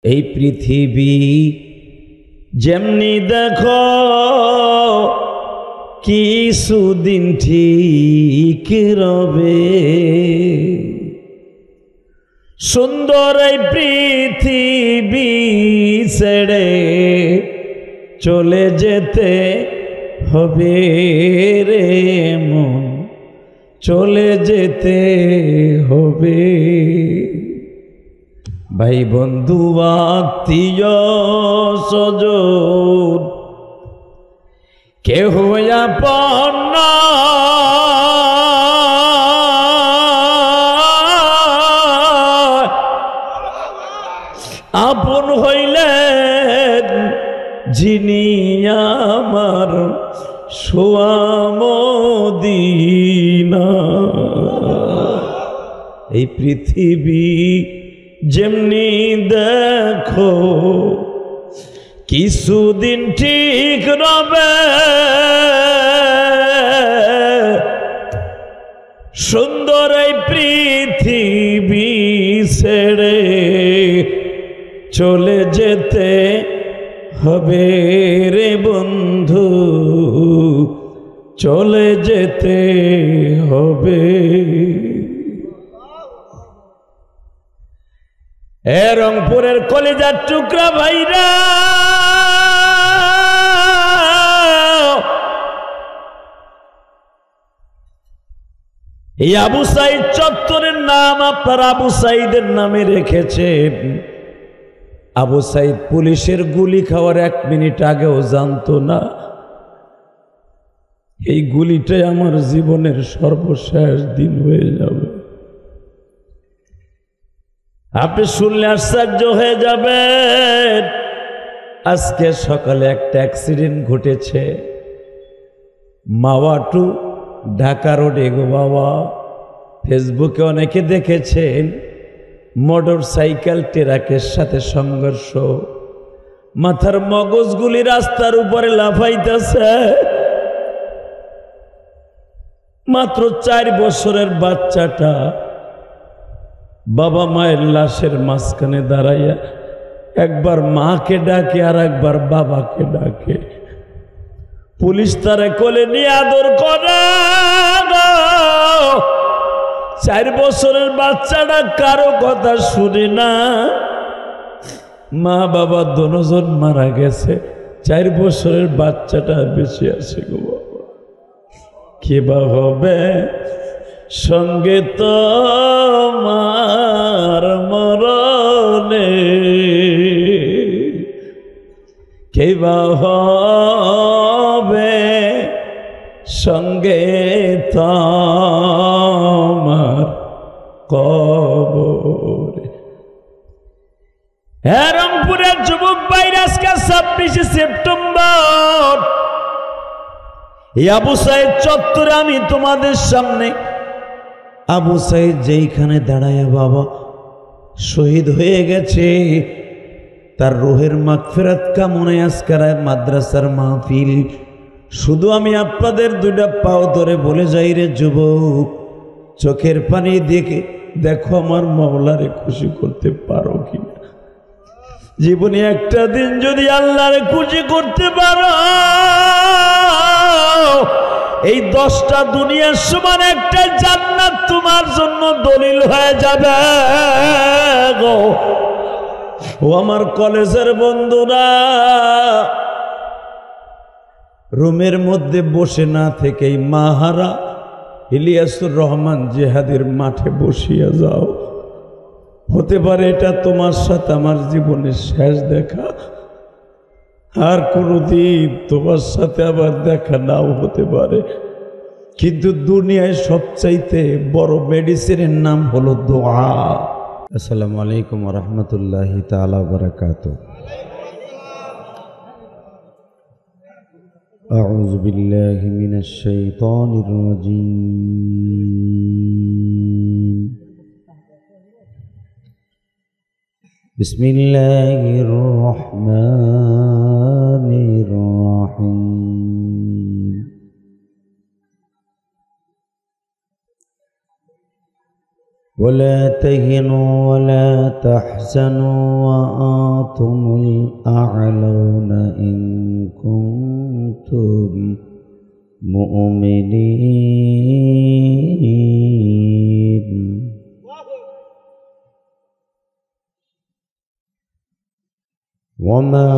এই পৃথিবী যেমনি দেখো কিছুদিন ঠিক রবে, সুন্দর এই পৃথিবী ছেড়ে চলে যেতে হবে রে মন, চলে যেতে হবে। ভাই বন্ধু আত্মীয় স্বজন কেহ আপন না, আপন হইলেন যিনি আমার সোয়া মদিনা। এই পৃথিবী যেমনি দেখো কিছুদিন ঠিক রবে, সুন্দর এই পৃথিবী ছেড়ে চলে যেতে হবে রে বন্ধু, চলে যেতে হবে। রংপুরের কলিজার টুকরা ভাইরা, এই আবু সাইদ চত্বরের নাম আপনার আবু সাইদের নামে রেখেছেন। আবু সাইদ পুলিশের গুলি খাওয়ার 1 মিনিট আগেও জানতো না এই গুলিটাই আমার জীবনের সর্বশেষ দিন হয়ে যাবে। আপনি শুনলে আশ্চর্য হয়ে যাবেন। আজকে সকালে একটা অ্যাক্সিডেন্ট ঘটেছে মাওয়া টু ঢাকা রোডে গো বাবা। ফেসবুকে অনেকে দেখেছেন মোটর সাইকেল ট্রাকের সাথে সংঘর্ষ, মাথার মগজগুলি রাস্তার উপরে লাফাইতেছে। মাত্র 4 বছরের বাচ্চাটা বাবা মায়ের লাশের মাঝখানে দাঁড়াইয়া একবার মাকে ডাকে আর একবার বাবাকে ডাকে। পুলিশ তারে কোলে নিয়ে আদর করে। 4 বছরের বাচ্চাটা কারো কথা শুনে না, মা বাবা দুজন মারা গেছে, 4 বছরের বাচ্চাটা বেঁচে আছে গো বাবা। কে বা হবে সঙ্গে তোমার মরণে, কে বা হবে সঙ্গে তোমার কবরে। রংপুরের যুবক ভাইরা, আজকে 26শে সেপ্টেম্বর আবু সাইদ চত্বরে আমি তোমাদের সামনে আবু সাইদ যেইখানে দাঁড়ায় বাবা শহীদ হয়ে গেছে, তার রুহের মাগফিরাত কামনায় আজকের মাদ্রাসার মাহফিল। শুধু আমি আপনাদের 2টা পাও ধরে বলে যাই রে যুবক, চোখের পানি দেখে দেখো আমার মাওলারে খুশি করতে পারো কিনা। জীবনে একটা দিন যদি আল্লাহরে খুশি করতে পারো, এই 10টা দুনিয়ার সমান একটা জান্নাত তোমার জন্য দলিল হয়ে যাবে গো। ও আমার কলেজের বন্ধুরা, রুমের মধ্যে বসে না থেকেই মাহারা ইলিয়াসুর রহমান জিহাদের মাঠে বসিয়া যাও। হতে পারে এটা তোমার সাথে আমার জীবনের শেষ দেখা, আর কোনোদিন তোমার সাথে আবার দেখা নাও হতে পারে। কিন্তু দুনিয়ায় সবচাইতে বড় মেডিসিনের নাম হলো দোয়া। আসসালামু আলাইকুম ওয়া রাহমাতুল্লাহি তাআলা ওয়া বারাকাতুহু। আউযু বিল্লাহি মিনাশ শাইতানির রাজীম। বিসমিল্লাহির রহমানির রহিম। ولا تهنوا ولا تحزنوا وأنتم الأعلون إن كنتم مؤمنين وما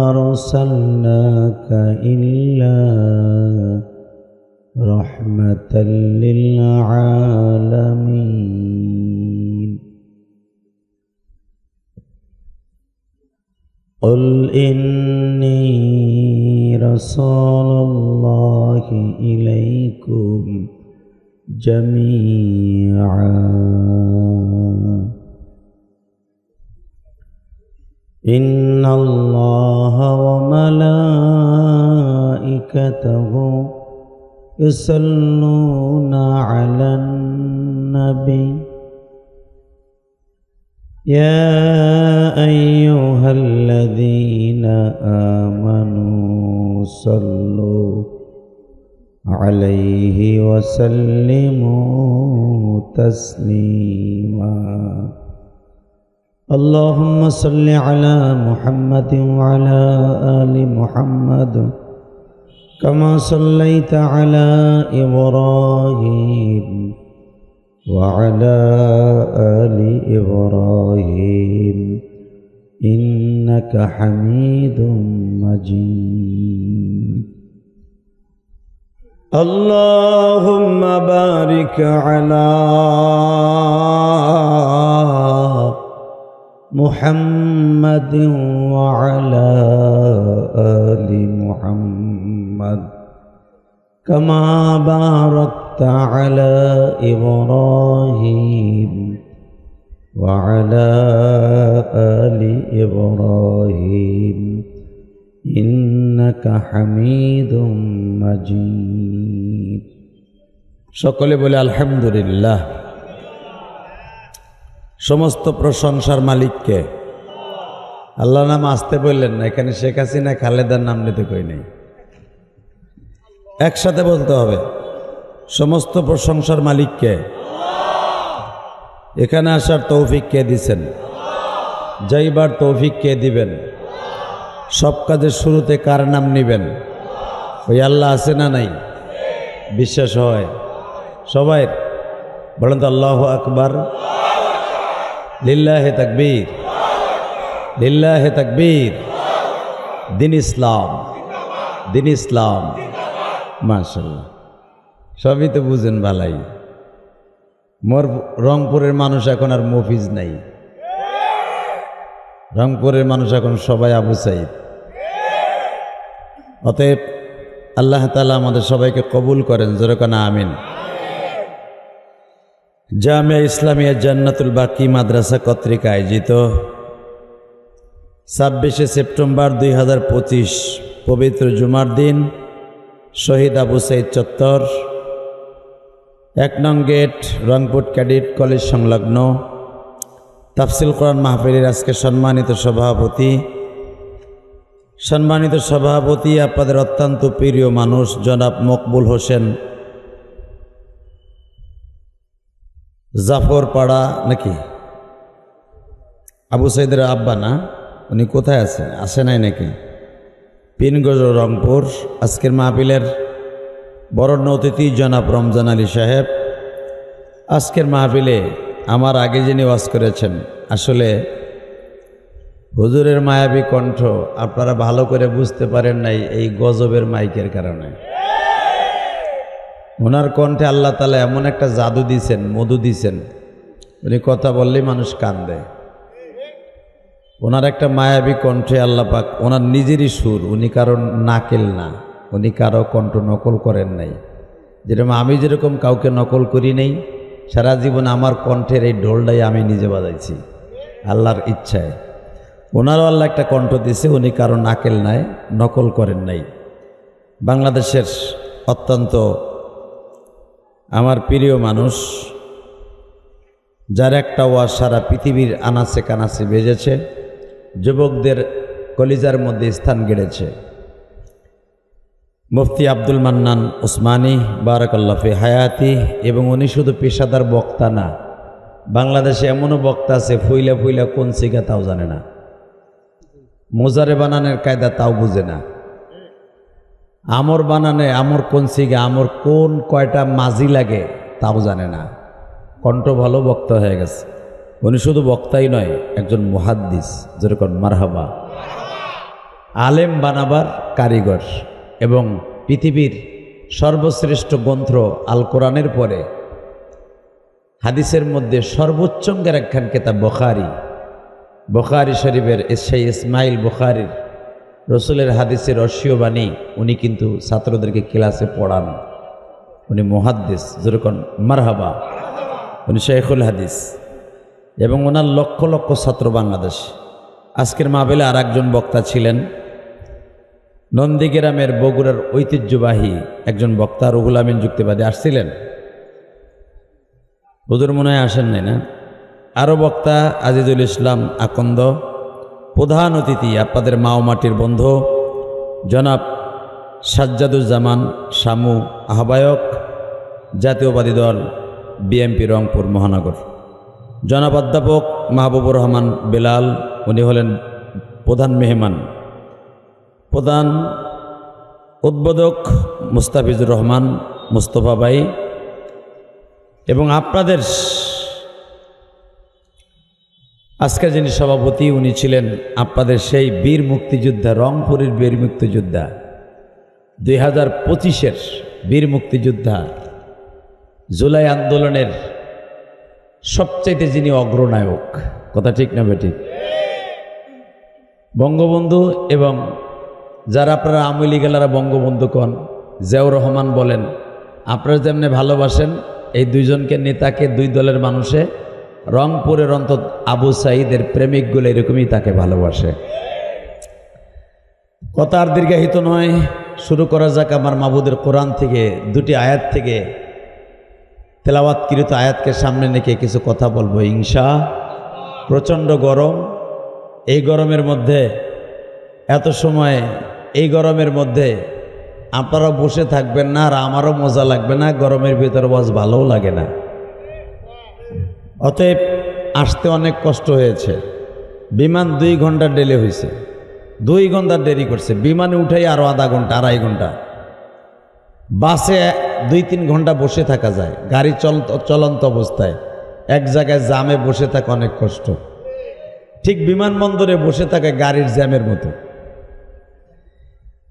أرسلناك إلا رحمة للعالمين قل إني رسول الله إليكم جميعا إن الله وملائكته يصلون على النبي يا أيها الذين آمنوا صلوا عليه وسلموا تسليما اللهم صل على محمد وعلى آل محمد كما صليت على إبراهيم وعلى آل إبراهيم إنك حميد مجيد اللهم بارك على محمد وعلى آل محمد كما باركت على إبراهيم وعلى آل إبراهيم إنك حميد مجيد সকলে বলে আলহামদুলিল্লাহ সমস্ত প্রশংসার মালিককে আল্লাহ নাম আসতে বললেন না এখানে শেখ হাসিনা খালেদার নাম নিতে কই নেই একসাথে বলতে হবে সমস্ত প্রশংসার মালিককে এখানে আসার তৌফিক কে দিবেন যাইবার তৌফিক কে দিবেন সব কাজের শুরুতে কার নাম নেবেন ওই আল্লাহ আছে না নাই বিশ্বাস হয় সবাই বলেন তো আল্লাহু আকবার লিল্লাহে তাকবীর লিল্লাহে তাকবীর দিন ইসলাম মাশাআল্লাহ সবই তো বুঝেন ভালাই মোর রংপুরের মানুষ এখন আর মফিজ নাই রংপুরের মানুষ এখন সবাই আবু সাইদ অতএব আল্লাহ তাআলা আমাদের সবাইকে কবুল করেন জোরে কানা আমিন জামিয়া ইসলামিয়া জান্নাতুল বাকি মাদ্রাসা কর্তৃক আয়োজিত 26শে সেপ্টেম্বর 2025 পবিত্র জুমার দিন শহীদ আবু সাইদ চত্বর 1 নং গেট রংপুর ক্যাডেট কলেজ সংলগ্ন তাফসিল কোরআন মাহফিলের আজকে সম্মানিত সভাপতি আপনাদের অত্যন্ত প্রিয় মানুষ জনাব মকবুল হোসেন জাফর পাড়া নাকি আবু সাইদের আব্বা না উনি কোথায় আছেন আসে নাই নাকি পিনগঞ্জ রংপুর আজকের মাহফিলের বরণ্য অতিথি জনাব রমজান আলী সাহেব আজকের মাহফিলে আমার আগে যিনি ওয়াজ করেছেন আসলে হুজুরের মায়াবী কণ্ঠ আপনারা ভালো করে বুঝতে পারেন নাই এই গজবের মাইকের কারণে ওনার কণ্ঠে আল্লাহ তাআলা এমন একটা জাদু দিয়েছেন মধু দিয়েছেন উনি কথা বললেই মানুষ কান্দে ওনার একটা মায়াবী কণ্ঠে আল্লাহ পাক ওনার নিজেরই সুর উনি কারো নাকেল না উনি কারো কণ্ঠ নকল করেন নাই যেরকম আমি যেরকম কাউকে নকল করি নেই সারা জীবন আমার কণ্ঠের এই ঢোলটাই আমি নিজে বাজাইছি আল্লাহর ইচ্ছায় ওনারও আল্লাহ একটা কণ্ঠ দিয়েছে উনি কারো নাকেল নাই নকল করেন নাই বাংলাদেশের অত্যন্ত আমার প্রিয় মানুষ যার একটা ওয়াজ সারা পৃথিবীর আনাচে কানাচে বেজেছে যুবকদের কলিজার মধ্যে স্থান গেড়েছে মুফতি আব্দুল মান্নান উসমানী বারাকাল্লাহ ফি হায়াতি এবং উনি শুধু পেশাদার বক্তা না বাংলাদেশে এমনও বক্তা আছে ফুইলা ফুইলা কোন সিগা তাও জানে না, মোজারে বানানের কায়দা তাও বুঝে না, আমর বানানে আমর কোন সিগা আমর কোন কয়টা মাঝি লাগে তাও জানে না। কণ্ঠ ভালো, বক্তা হয়ে গেছে। উনি শুধু বক্তাই নয়, একজন মুহাদ্দিস, যেরকম মারহাবা, আলেম বানাবার কারিগর। এবং পৃথিবীর সর্বশ্রেষ্ঠ গ্রন্থ আল কোরআনের পরে হাদিসের মধ্যে সর্বোচ্চঙ্গের একখান কিতাব বুখারী শরীফের সেই ইসমাইল বুখারীর রসুলের হাদিসের রহস্য বাণী উনি কিন্তু ছাত্রদেরকে ক্লাসে পড়ান। উনি মুহাদ্দিস, যেরকম মারহাবা, উনি শাইখুল হাদিস, এবং ওনার লক্ষ লক্ষ ছাত্র বাংলাদেশ। আজকের মাহফিলে আর একজন বক্তা ছিলেন নন্দীগ্রামের বগুড়ার ঐতিহ্যবাহী একজন বক্তা রুহুল আমিন যুক্তিবাদী, আসছিলেন? হুজুর মনে হয় আসেন নাই না? আরও বক্তা আজিজুল ইসলাম আকন্দ, প্রধান অতিথি আপনাদের মাও মাটির বন্ধু জনাব সাজ্জাদুজ্জামান শামু, আহ্বায়ক জাতীয়বাদী দল বিএনপি রংপুর মহানগর, জনাব অধ্যাপক মাহবুবুর রহমান বেলাল, উনি হলেন প্রধান মেহমান, প্রধান উদ্বোধক মুস্তাফিজুর রহমান মুস্তফা ভাই, এবং আপনাদের আজকের যিনি সভাপতি উনি ছিলেন আপনাদের সেই বীর মুক্তিযোদ্ধা, রংপুরের বীর মুক্তিযোদ্ধা, 2025-এর বীর মুক্তিযোদ্ধা, জুলাই আন্দোলনের সবচাইতে যিনি অগ্রনায়ক, কথা ঠিক না বেঠিক? বঙ্গবন্ধু, এবং যারা আপনারা আওয়ামী লীগেলারা বঙ্গবন্ধু কন, জিয়াউর রহমান বলেন, আপনারা যেমনি ভালোবাসেন এই দুইজনকে নেতাকে, দুই দলের মানুষে রংপুরের অন্তত আবু সাঈদের প্রেমিকগুলো এরকমই তাকে ভালোবাসে। কথা আর দীর্ঘায়িত নয়, শুরু করা যাক আমার মাবুদের কোরআন থেকে দুটি আয়াত থেকে, তেলাওয়াতকৃত আয়াতকে সামনে রেখে কিছু কথা বলবো ইনশা। প্রচণ্ড গরম, এই গরমের মধ্যে এত সময়, এই গরমের মধ্যে আপনারা বসে থাকবেন না, আর আমারও মজা লাগবে না, গরমের ভিতরে ওয়াজ ভালোও লাগে না। অতএব আসতে অনেক কষ্ট হয়েছে। বিমান 2 ঘন্টা ডিলে হয়েছে, 2 ঘন্টা দেরি করছে। বিমানে উঠাই আরও আধা ঘন্টা, 2.5 ঘন্টা। বাসে 2-3 ঘন্টা বসে থাকা যায়, গাড়ি চলন্ত অবস্থায় এক জায়গায় জামে বসে থাকা অনেক কষ্ট। ঠিক বিমানবন্দরে বসে থাকে গাড়ির জ্যামের মতো।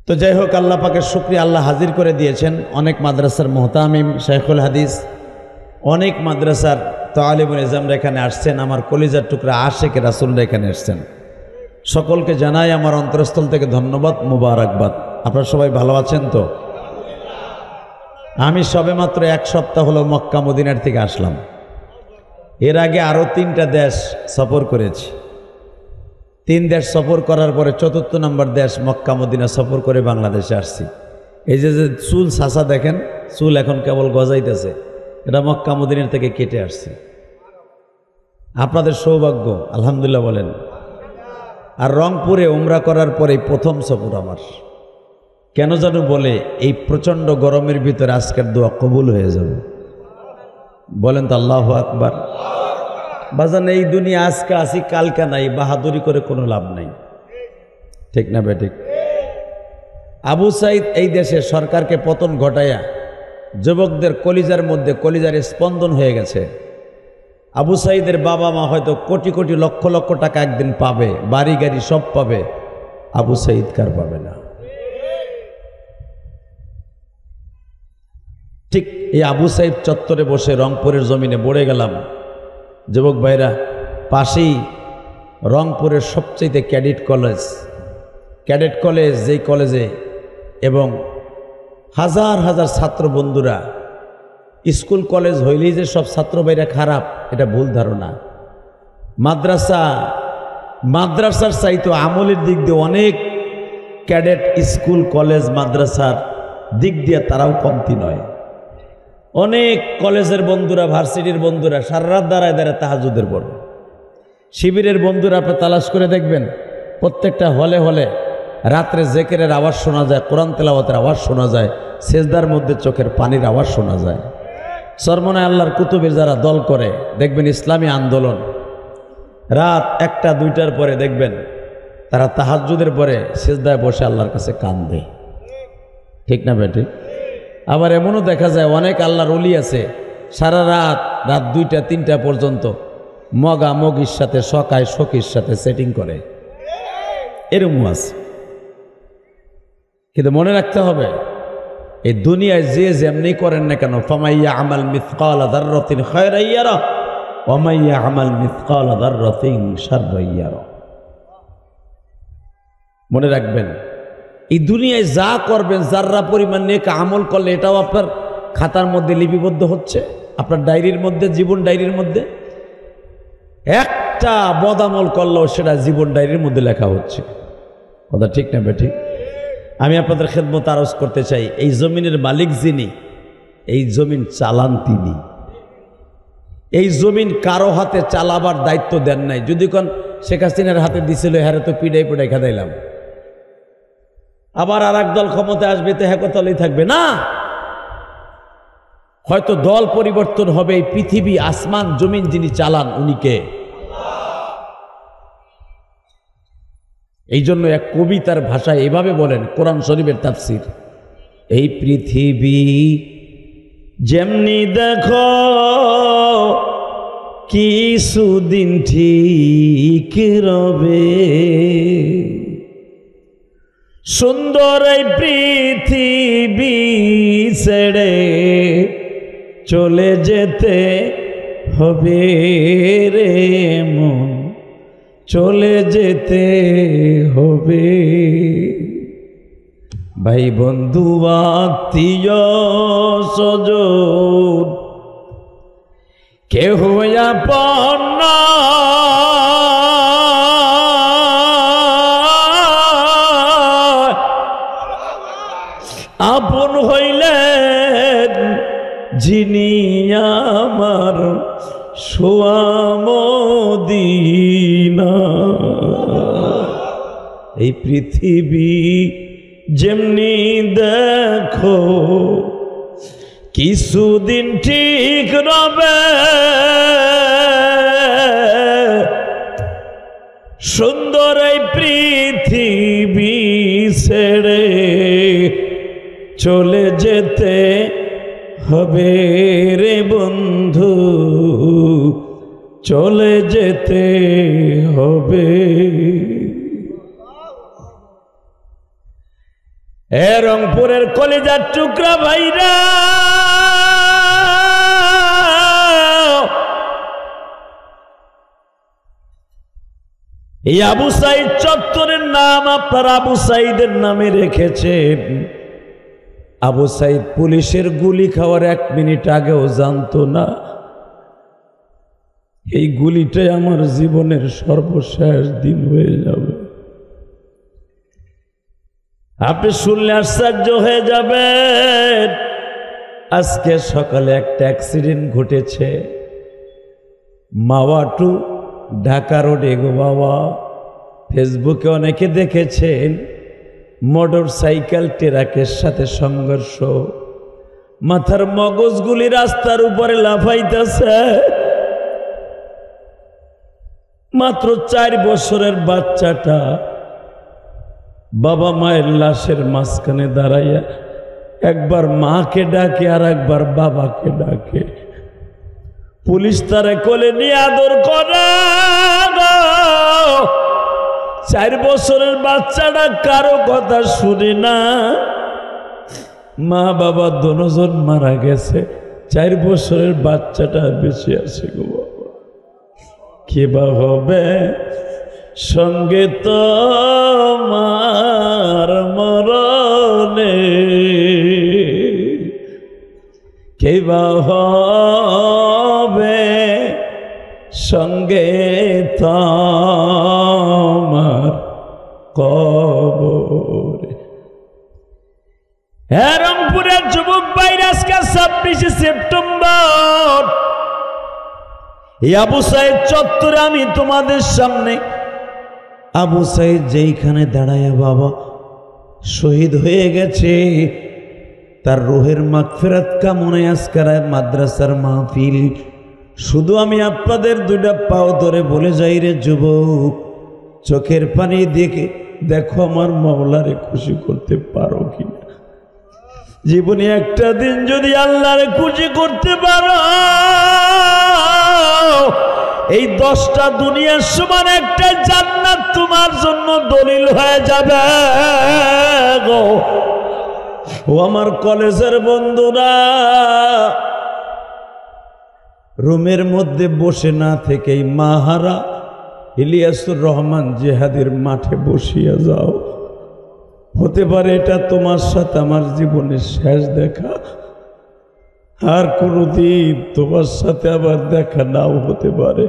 তো যাই হোক, আল্লাহ পাকের শুকরিয়া, আল্লাহ হাজির করে দিয়েছেন। অনেক মাদ্রাসার মুহতামিম শাইখুল হাদিস, অনেক মাদ্রাসার তালিবুল ইলমরা এখানে আসছেন, আমার কলিজার টুকরা আশেক রাসূলরা এখানে আসছেন। সকলকে জানাই আমার অন্তরস্থল থেকে ধন্যবাদ, মুবারকবাদ। আপনারা সবাই ভালো আছেন তো? আমি সবেমাত্র 1 সপ্তাহ হলো মক্কা মদিনার থেকে আসলাম। এর আগে আরও 3টা দেশ সফর করেছি। 3 দেশ সফর করার পরে 4র্থ নম্বর দেশ মক্কা মদিনা সফর করে বাংলাদেশে আসছি। এই যে চুল সাসা দেখেন, চুল এখন কেবল গজাইতেছে, এটা মক্কা মদিনার থেকে কেটে আসছে। আপনাদের সৌভাগ্য, আলহামদুলিল্লাহ বলেন। আর রংপুরে উমরা করার পরে প্রথম সফর আমার। কেন জানো বলে, এই প্রচণ্ড গরমের ভিতরে আজকের দোয়া কবুল হয়ে যাবে। বলেন তো আল্লাহু আকবার। বাজান, এই দুনিয়া আজকে আসি কালকা নাই, বাহাদুরি করে কোনো লাভ নাই, ঠিক না বেঠিক? আবু সাঈদ এই দেশে সরকারকে পতন ঘটাইয়া যুবকদের কলিজার মধ্যে কলিজার স্পন্দন হয়ে গেছে। আবু সাঈদের বাবা মা হয়তো কোটি কোটি লক্ষ লক্ষ টাকা একদিন পাবে, বাড়ি গাড়ি সব পাবে, আবু সাঈদ কার পাবে না? ঠিক এই আবু সাঈদ চত্বরে বসে রংপুরের জমিনে পড়ে গেলাম। যুবক ভাইরা, পাশেই রংপুরের সবচেয়ে ক্যাডেট কলেজ, যেই কলেজে এবং হাজার হাজার ছাত্র বন্ধুরা। স্কুল কলেজ হইলেই যে সব ছাত্র ভাইরা খারাপ, এটা ভুল ধারণা। মাদ্রাসার চাইতো আমলের দিক দিয়ে অনেক ক্যাডেট স্কুল কলেজ মাদ্রাসার দিক দিয়ে তারাও কমতি নয়। অনেক কলেজের বন্ধুরা, ভার্সিটির বন্ধুরা সারা রাত দাঁড়ায় দাঁড়ায় তাহাজ্জুদের পড়বে। শিবিরের বন্ধুরা আপনি তালাশ করে দেখবেন, প্রত্যেকটা হলে হলে রাত্রে জেকেরের আওয়াজ শোনা যায়, কোরআন তেলাওয়াতের আওয়াজ শোনা যায়, সেজদার মধ্যে চোখের পানির আওয়াজ শোনা যায়। চরমনায় আল্লাহর কুতুবের যারা দল করে দেখবেন ইসলামী আন্দোলন, রাত 1টা 2টার পরে দেখবেন তারা তাহাজ্জুদের পরে সিজদায় বসে আল্লাহর কাছে কান্দে, ঠিক না বেটি? আবার এমনও দেখা যায় অনেক আল্লাহর ওলি আছে সারা রাত 2টা 3টা পর্যন্ত মগির সাথে সখীর সাথে সেটিং করে, এরকম আছে। কিন্তু মনে রাখতে হবে এই দুনিয়ায় যে যেমনি করেন না কেন, ফামাইয়া আমাল মিসকালা যাররাতিন খায়রান ইয়ারা ওয়া মাইয়া আমাল মিসকালা যাররাতিন শাররান ইয়ারা। মনে রাখবেন এই দুনিয়ায় যা করবেন যাররা পরিমাণ নেক আমল করলে এটাও আপনার খাতার মধ্যে লিপিবদ্ধ হচ্ছে, আপনার ডায়েরির মধ্যে, জীবন ডায়েরির মধ্যে। একটা বদামল করলেও সেটা জীবন ডায়েরির মধ্যে লেখা হচ্ছে, কথা ঠিক না বেঠি? আমি আপনাদের খেদমত আরজ করতে চাই, এই জমিনের মালিক যিনি, এই জমিন চালান তিনি। এই জমিন কারো হাতে চালাবার দায়িত্ব দেন নাই। যদি কোন শেখ হাসিনার হাতে দিছিল, হ্যারে তো পিড়াই পিড়াই খাদাইলাম, আবার আর এক দল ক্ষমতায় আসবে তো হ্যাকতলেই থাকবে না। হয়তো দল পরিবর্তন হবে, এই পৃথিবী আসমান জমিন যিনি চালান উনি কে? এই জন্য এক কবি তার ভাষায় এভাবে বলেন, কোরআন শরীফের তাফসীর, এই পৃথিবী যেমনি দেখো কিছুদিন ঠিক রবে, সুন্দর এই পৃথিবী ছেড়ে চলে যেতে হবে রে মন, চলে যেতে হবে। ভাই বন্ধু আত্মীয় স্বজন কেহ আপন না, আপন হইলেন যিনি আমার সোয়ামদিনা। এই পৃথিবী যেমনি দেখো কিছুদিন ঠিক রবে, সুন্দর এই পৃথিবী ছেড়ে চলে যেতে হবে রে বন্ধু, চলে যেতে হবে। রংপুরের কলিজার টুকরা ভাইরা, এই আবু সাইদ চত্বরের নাম আপনার আবু সাইদের নামে রেখেছেন। আবু সাইদ পুলিশের গুলি খাওয়ার 1 মিনিট আগেও জানতো না এই গুলিটাই আমার জীবনের সর্বশেষ দিন হয়ে যাবে। আপনি শুনলে আশ্চর্য হয়ে যাবেন। আজকে সকালে একটা অ্যাক্সিডেন্ট ঘটেছে মাওয়া টু ঢাকা রোডে গো বাবা। ফেসবুকে অনেকে দেখেছেন, মোটর সাইকেল ট্রাকের সাথে সংঘর্ষ, মাথার মগজগুলি রাস্তার উপরে লাফাইতেছে। মাত্র 4 বছরের বাচ্চাটা বাবা মায়ের লাশের মাঝখানে দাঁড়াইয়া একবার মাকে ডাকে আর একবার বাবাকে ডাকে। পুলিশ তারে কোলে নিয়ে আদর করে। 4 বছরের বাচ্চাটা কারো কথা শুনে না, মা বাবা দুজন মারা গেছে, 4 বছরের বাচ্চাটা বেঁচে আছে গো বাবা। কে বা হবে সঙ্গে তোমার মরণে, কে বা হবে সঙ্গে তোমার কবরে। রংপুরের যুবক ভাইরা, আজকে 26শে সেপ্টেম্বর আবু সাইদ চত্বরে আমি তোমাদের সামনে, আবু সাইদ যেইখানে দাঁড়ায় বাবা শহীদ হয়ে গেছে, তার রুহের মাগফিরাত কামনায় আজকের মাদ্রাসার মাহফিল। শুধু আমি আপনাদের দুইটা পাও ধরে বলে যাই রে যুবক, চোখের পানি দেখে দেখো আমার মাওলারে খুশি করতে পারো কিনা। জীবনে একটা দিন যদি আল্লাহরে খুশি করতে পারো, এই 10টা দুনিয়ার সমান একটা জান্নাত তোমার জন্য দলিল হয়ে যাবে গো। ও আমার কলেজের বন্ধুরা, রুমের মধ্যে বসে না থেকেই মাহারা ইলিয়াসুর রহমান জিহাদের মাঠে বসিয়া যাও। হতে পারে এটা তোমার সাথে আমার জীবনের শেষ দেখা, আর কোনোদিন তোমার সাথে আবার দেখা নাও হতে পারে।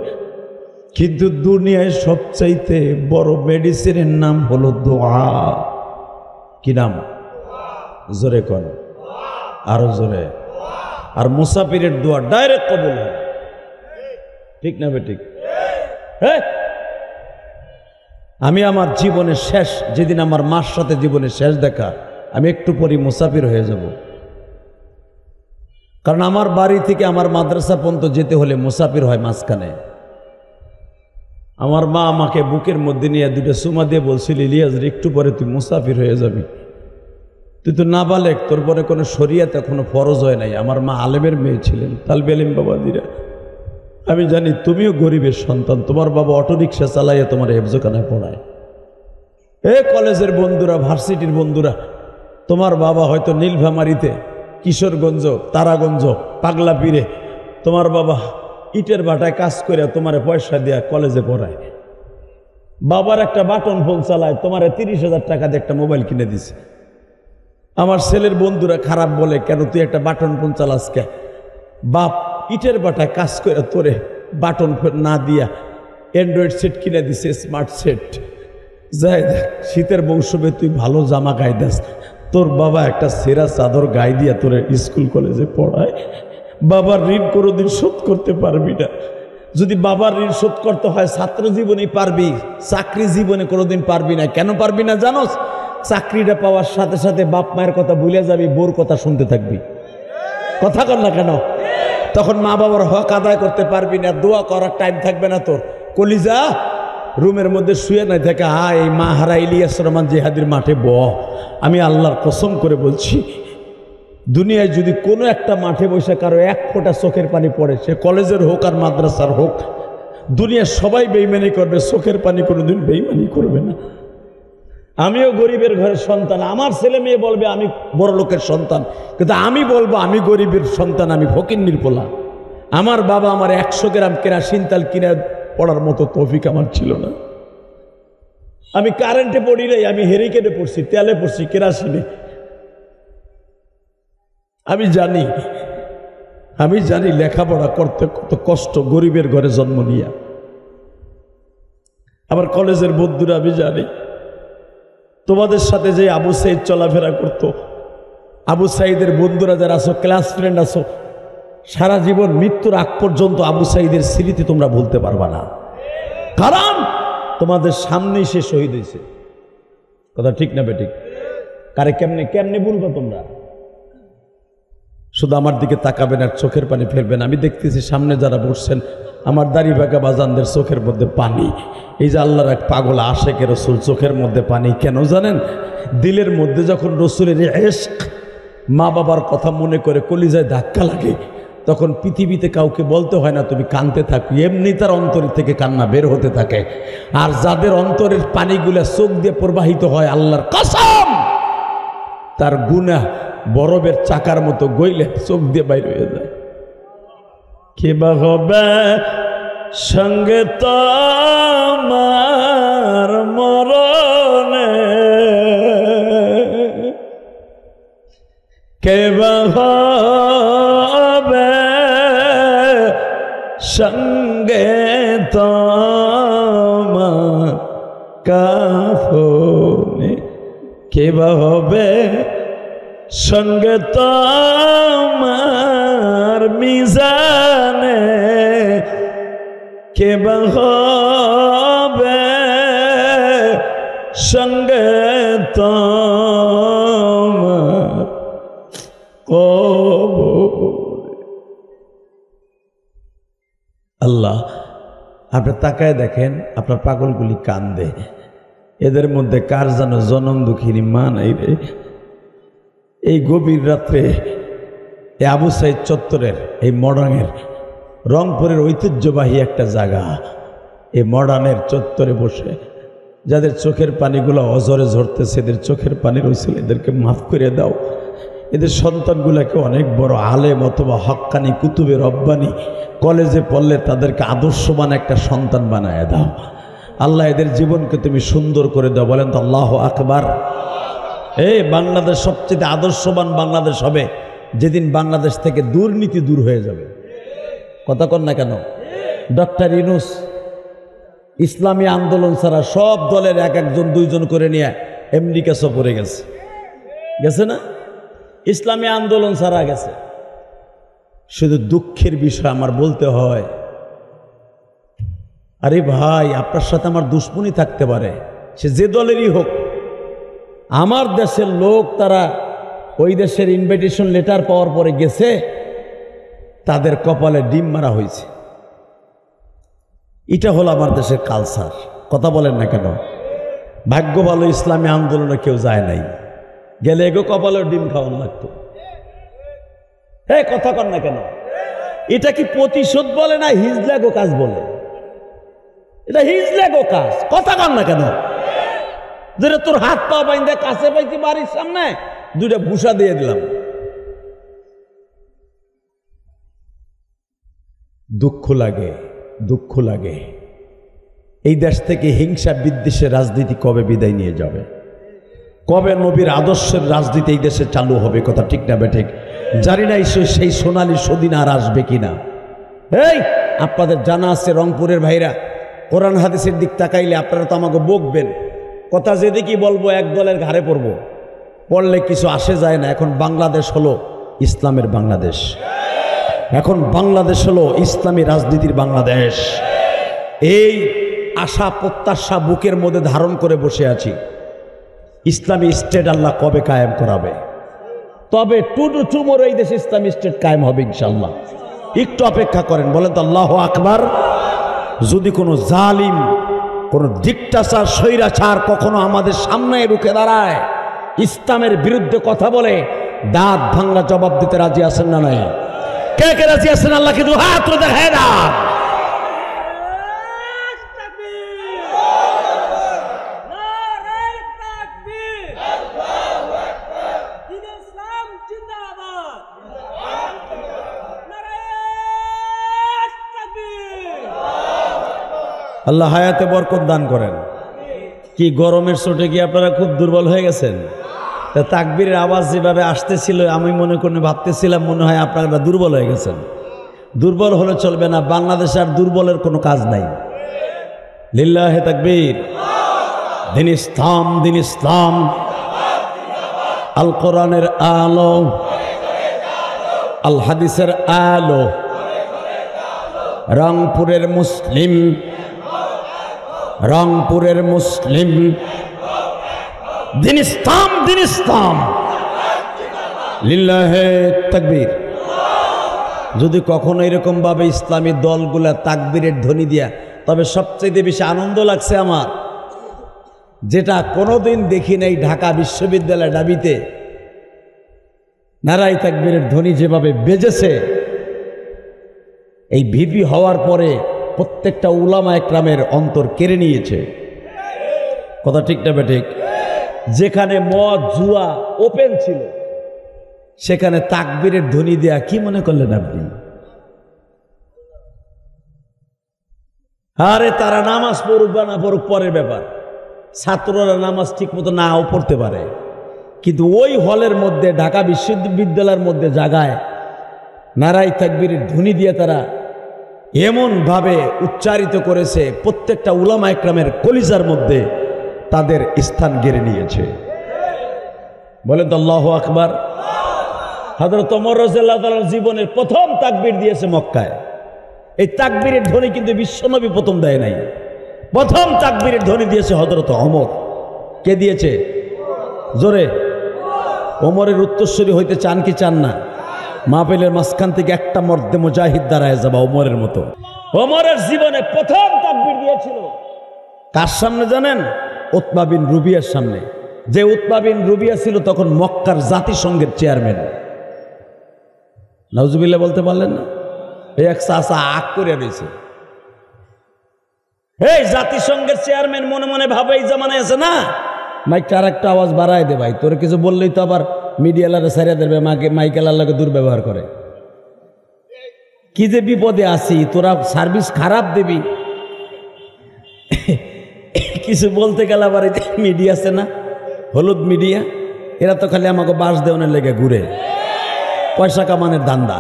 কিন্তু দুনিয়ায় সবচাইতে বড় মেডিসিনের নাম হলো দোয়া। কি নাম? জোরে কর, আরো জোরে। আর মুসাফিরের দোয়া ডাইরেক্ট কবুল হয়, ঠিক না বেঠিক? হ্যাঁ, আমি আমার জীবনের শেষ যেদিন আমার মার সাথে জীবনের শেষ দেখা, আমি একটু পরই মুসাফির হয়ে যাব। কারণ আমার বাড়ি থেকে আমার মাদ্রাসা পর্যন্ত যেতে হলে মুসাফির হয় মাঝখানে। আমার মা আমাকে বুকের মধ্যে নিয়ে দুটো সুমা দিয়ে বলছিল, ইলিয়াস একটু পরে তুই মুসাফির হয়ে যাবি, তুই তো নাবালেগ, তোর পরে কোনো শরিয়াতে কোনো ফরজ হয় নাই। আমার মা আলেমের মেয়ে ছিলেন, তালবে আলিম বাবাজিরা। আমি জানি তুমিও গরিবের সন্তান, তোমার বাবা অটোরিকশা চালাইয়া তোমার হেফজখানায় পড়ায়। কলেজের বন্ধুরা, ভার্সিটির বন্ধুরা, তোমার বাবা হয়তো নীলফামারীতে, কিশোরগঞ্জ, তারাগঞ্জ, পাগলা পীরে তোমার বাবা ইটের ভাটায় কাজ করে তোমারে পয়সা দেয়া কলেজে পড়ায়। বাবার একটা বাটন ফোন চালায়, তোমারে 30,000 টাকা দিয়ে একটা মোবাইল কিনে দিছে। আমার ছেলের বন্ধুরা খারাপ বলে, কেন তুই একটা বাটন ফোন চালাস কে? বাপ ইটের ভাটায় কাজ করে তোরে বাটন ফোন না দিয়া অ্যান্ড্রয়েড সেট কিনে দিছে, স্মার্ট সেট। যাই দেখ, শীতের মৌসুমে তুই ভালো জামা গায়ে দাস, তোর বাবা একটা সেরা চাদর গায়ে দিয়া তোরে স্কুল কলেজে পড়ায়। বাবার ঋণ কোনোদিন শোধ করতে পারবি না। যদি বাবার ঋণ শোধ করতে হয় ছাত্র জীবনেই পারবি, চাকরি জীবনে কোনোদিন পারবি না। কেন পারবি না জানোস? চাকরিটা পাওয়ার সাথে সাথে বাপ মায়ের কথা ভুলে যাবি, বোর কথা শুনতে থাকবি। কথা কর না কেন? তখন মা বাবার হক আদায় করতে পারবি না, দোয়া করার টাইম থাকবে না তোর। কলিজা রুমের মধ্যে শুয়ে নাই থাকে, এই মা হারা ইলিয়াস রহমান জিহাদের মাঠে আমি আল্লাহর কসম করে বলছি, দুনিয়ায় যদি কোনো একটা মাঠে বসে কারো এক ফোঁটা চোখের পানি পড়ে, সে কলেজের হোক আর মাদ্রাসার হোক, দুনিয়ার সবাই বেইমানি করবে, চোখের পানি কোনোদিন বেইমানি করবে না। আমিও গরিবের ঘরের সন্তান, আমার ছেলে মেয়ে বলবে আমি বড় লোকের সন্তান, কিন্তু আমি বলবো আমি গরিবের সন্তান, আমি ফকিন্নির পোলা। আমার বাবা আমার 100 গ্রাম কেরাসিন তেল কিনে পড়ার মতো তৌফিক আমার ছিল না। আমি কারেন্টে পড়ি নাই, আমি হেরিকেনে পড়ছি, তেলে পড়ছি, কেরাসিনে। আমি জানি লেখাপড়া করতে কত কষ্ট, গরিবের ঘরে জন্ম নিয়া। আবার কলেজের বন্ধুরা, আমি জানি তোমাদের সাথে যে আবু সাইদ চলাফেরা করতো, আবু সাইদের বন্ধুরা যারা আছো, ক্লাস ফ্রেন্ড আছো, সারা জীবন মৃত্যুর আগ পর্যন্ত আবু সাইদের স্মৃতি তোমরা ভুলতে পারবা না। কারণ তোমাদের সামনেই সে শহীদ হয়েছে। কথা ঠিক না বেঠিক? কারে কেমনে কেমনে বলবো তোমরা? শুধু আমার দিকে তাকাবেন আর চোখের পানি ফেলবেন। আমি দেখতেছি সামনে যারা বসছেন, আমার দাড়ি বাঁকা বাজানদের চোখের মধ্যে পানি। এই যে আল্লাহর এক পাগল আশেকে রসুল, চোখের মধ্যে পানি কেন জানেন? দিলের মধ্যে যখন রসুলের ইশক, মা বাবার কথা মনে করে কলিজায় ধাক্কা লাগে, তখন পৃথিবীতে কাউকে বলতে হয় না তুমি কাঁদতে থাকো, এমনি তার অন্তর থেকে কান্না বের হতে থাকে। আর যাদের অন্তরের পানিগুলা চোখ দিয়ে প্রবাহিত হয়, আল্লাহর কসম, তার গুনাহ বরফের চাকার মতো গইলে চোখ দিয়ে বাইর হয়ে যায়। কে বা হবে সঙ্গে তোমার মরণে, কে বা হবে সঙ্গে তোমার কাফনে, কে বা হবে সঙ্গে তোমার মিজানে, কে বা হবে সঙ্গে তোমার আপনি তাকায় দেখেন আপনার পাগলগুলি কান্দে। এদের মধ্যে কার যেন জনম দুঃখিনী মা নাই রে। এই গভীর রাত্রে এই আবু সাইদ চত্বরের এই মডার্নের রংপুরের ঐতিহ্যবাহী একটা জায়গা, এই মডার্নের চত্বরে বসে যাদের চোখের পানিগুলো অজরে ঝরতেছে, এদের চোখের পানির ওইছিল, এদেরকে মাফ করে দাও। এদের সন্তানগুলোকে অনেক বড় আলেম অথবা হক্কানি কুতুবে রব্বানি কলেজে পড়লে তাদেরকে আদর্শবান একটা সন্তান বানায় দাও। আল্লাহ এদের জীবনকে তুমি সুন্দর করে দাও। বলেন তো আল্লাহ আকবার। এই বাংলাদেশ সবচেয়ে আদর্শবান বাংলাদেশ হবে যেদিন বাংলাদেশ থেকে দুর্নীতি দূর হয়ে যাবে। কথা কন না কেন? ডক্টর ইউনূস ইসলামী আন্দোলন ছাড়া সব দলের এক একজন দুইজন করে নিয়ে আমেরিকা সফরে গেছে, গেছে না? ইসলামী আন্দোলন ছাড়া গেছে। শুধু দুঃখের বিষয় আমার বলতে হয়, আরে ভাই আপনার সাথে আমার দুশ্মনী থাকতে পারে, সে যে দলেরই হোক, আমার দেশের লোক তারা ওই দেশের ইনভাইটেশন লেটার পাওয়ার পরে গেছে, তাদের কপালে ডিম মারা হয়েছে। এটা হলো আমার দেশের কালচার। কথা বলেন না কেন? ভাগ্য ভালো ইসলামী আন্দোলনে কেউ যায় নাই, গেলে এগো কপালের ডিম খাওয়ানো লাগতো। হ্যাঁ, কথা কন না কেন? এটা কি প্রতিশোধ বলে না হিজলাগো কাজ বলে? এটা হিজলাগো কাজ। কথা কন না কেন? যেটা তোর হাত পা বাইন্দা কাছে পাইতে বাড়ির সামনে দুইটা ভুষা দিয়ে দিলাম। দুঃখ লাগে, দুঃখ লাগে। এই দেশ থেকে হিংসা বিদ্বেষের রাজনীতি কবে বিদায় নিয়ে যাবে? কবে নবীর আদর্শের রাজনীতি এই দেশে চালু হবে? কথা ঠিক না বেঠিক? জানি না সেই সোনালী সদিন আর আসবে কিনা। এই আপনাদের জানা আছে রংপুরের ভাইরা কোরআন হাদিসের দিক তাকাইলে আপনারা তো আমাকে বকবেন। কথা যেদিকেই বলবো এক দলের ঘাড়ে পড়বো, পড়লে কিছু আসে যায় না। এখন বাংলাদেশ হলো ইসলামের বাংলাদেশ, এখন বাংলাদেশ হলো ইসলামী রাজনীতির বাংলাদেশ। এই আশা প্রত্যাশা বুকের মধ্যে ধারণ করে বসে আছি। ইসলামী স্টেট আল্লাহ কবে কায়েম করাবে? তবে টুমোরো এই দেশে ইসলামী স্টেট কায়েম হবে ইনশাআল্লাহ। একটু অপেক্ষা করেন। বলেন তো আল্লাহ আকবার। যদি কোনো জালিম, কোনো ডিক্টাচার, স্বৈরাচার কখনো আমাদের সামনে রুখে দাঁড়ায়, ইসলামের বিরুদ্ধে কথা বলে, দাঁত ভাঙা জবাব দিতে রাজি আছেন না নাই? কে কে রাজি আছেন? আল্লাহকে দু হাত তুলে দেখায় না। আল্লাহ হায়াতে বরকত দান করেন। কি গরমের চোটে কি আপনারা খুব দুর্বল হয়ে গেছেন? তা তাকবীরের আওয়াজ যেভাবে আসতেছিল আমি মনে করে ভাবতেছিলাম মনে হয় আপনারা দুর্বল হয়ে গেছেন। দুর্বল হলে চলবে না। বাংলাদেশে আর দুর্বলের কোনো কাজ নাই। লিল্লাহে তাকবীর। দিন ইসলাম, দিন ইসলাম। আল কোরআনের আলো, আল হাদিসের আলো, রংপুরের মুসলিম, রংপুরের মুসলিম। দিন ইসলাম, দিন ইসলাম। লিল্লাহে তাকবীর। যদি কখনো এরকম ভাবে ইসলামী দলগুলা তাকবীরের ধ্বনি দিয়া, তবে সবচেয়ে বেশি আনন্দ লাগছে আমার, যেটা কোনোদিন দেখি নাই, ঢাকা বিশ্ববিদ্যালয় দাবিতে নারায়ে তাকবীরের ধ্বনি যেভাবে বেজেছে, এই ভিপি হওয়ার পরে প্রত্যেকটা উলামা একরামের অন্তর কেড়ে নিয়েছে। কথা ঠিক না বেঠিক? যেখানে মদ জুয়া ওপেন ছিল সেখানে তাকবীরের ধ্বনি দেয়া কি মনে করলেন আপনি? আরে তারা নামাজ পড়ুক বা না পড়ুক পরের ব্যাপার। ছাত্ররা নামাজ ঠিক মতো নাও পড়তে পারে, কিন্তু ওই হলের মধ্যে ঢাকা বিশ্ববিদ্যালয়ের মধ্যে জায়গায় নারায়ে তাকবীরের ধ্বনি দিয়ে তারা এমন ভাবে উচ্চারিত করেছে, প্রত্যেকটা উলামা একরামের কলিজার মধ্যে তাদের স্থান গেড়ে নিয়েছে। বলেন তো আল্লাহু আকবার। হযরত ওমর রাদিয়াল্লাহু তাআলার জীবনের প্রথম তাকবীর দিয়েছে মক্কায়। এই তাকবীরের ধ্বনি কিন্তু বিশ্বনবী প্রথম দেয় নাই। প্রথম তাকবীরের ধ্বনি দিয়েছে হযরত ওমর। কে দিয়েছে? জোরে। ওমরের উত্তরসূরি হইতে চান কি চান না? মাহফিলের মাঝখান থেকে একটা মর্দে মুজাহিদ দাঁড়ায় যাবা ওমরের মতো। ওমরের জীবনে প্রথম তাকবীর দিয়েছিল কার সামনে জানেন? উতবা বিন রুবিয়ার সামনে। যে উতবা বিন রুবিয়া ছিল তখন মক্কার জাতিসংঘের চেয়ারম্যান। নাউজুবিল্লাহ বলতে পারলেন না? এই এক চাচা আগ করে রয়েছে। এই জাতিসংঘের চেয়ারম্যান মনে মনে ভাবে এই জামানায় আছে না, মাইকটা আর একটা আওয়াজ বাড়ায় দে ভাই, তোর কিছু বললেই তো আবার মিডিয়ালারে ছাড়িয়ে দেবে, মাইকেলার লাগে দুর্ব্যবহার করে। কি যে বিপদে আছি, তোরা সার্ভিস খারাপ দিবি। কিছু বলতে গেলে আবার মিডিয়া আছে না, হলুদ মিডিয়া, এরা তো খালি আমাকে বাস দেওয়ানের লেগে ঘুরে, পয়সা কামানোর ধান্দা।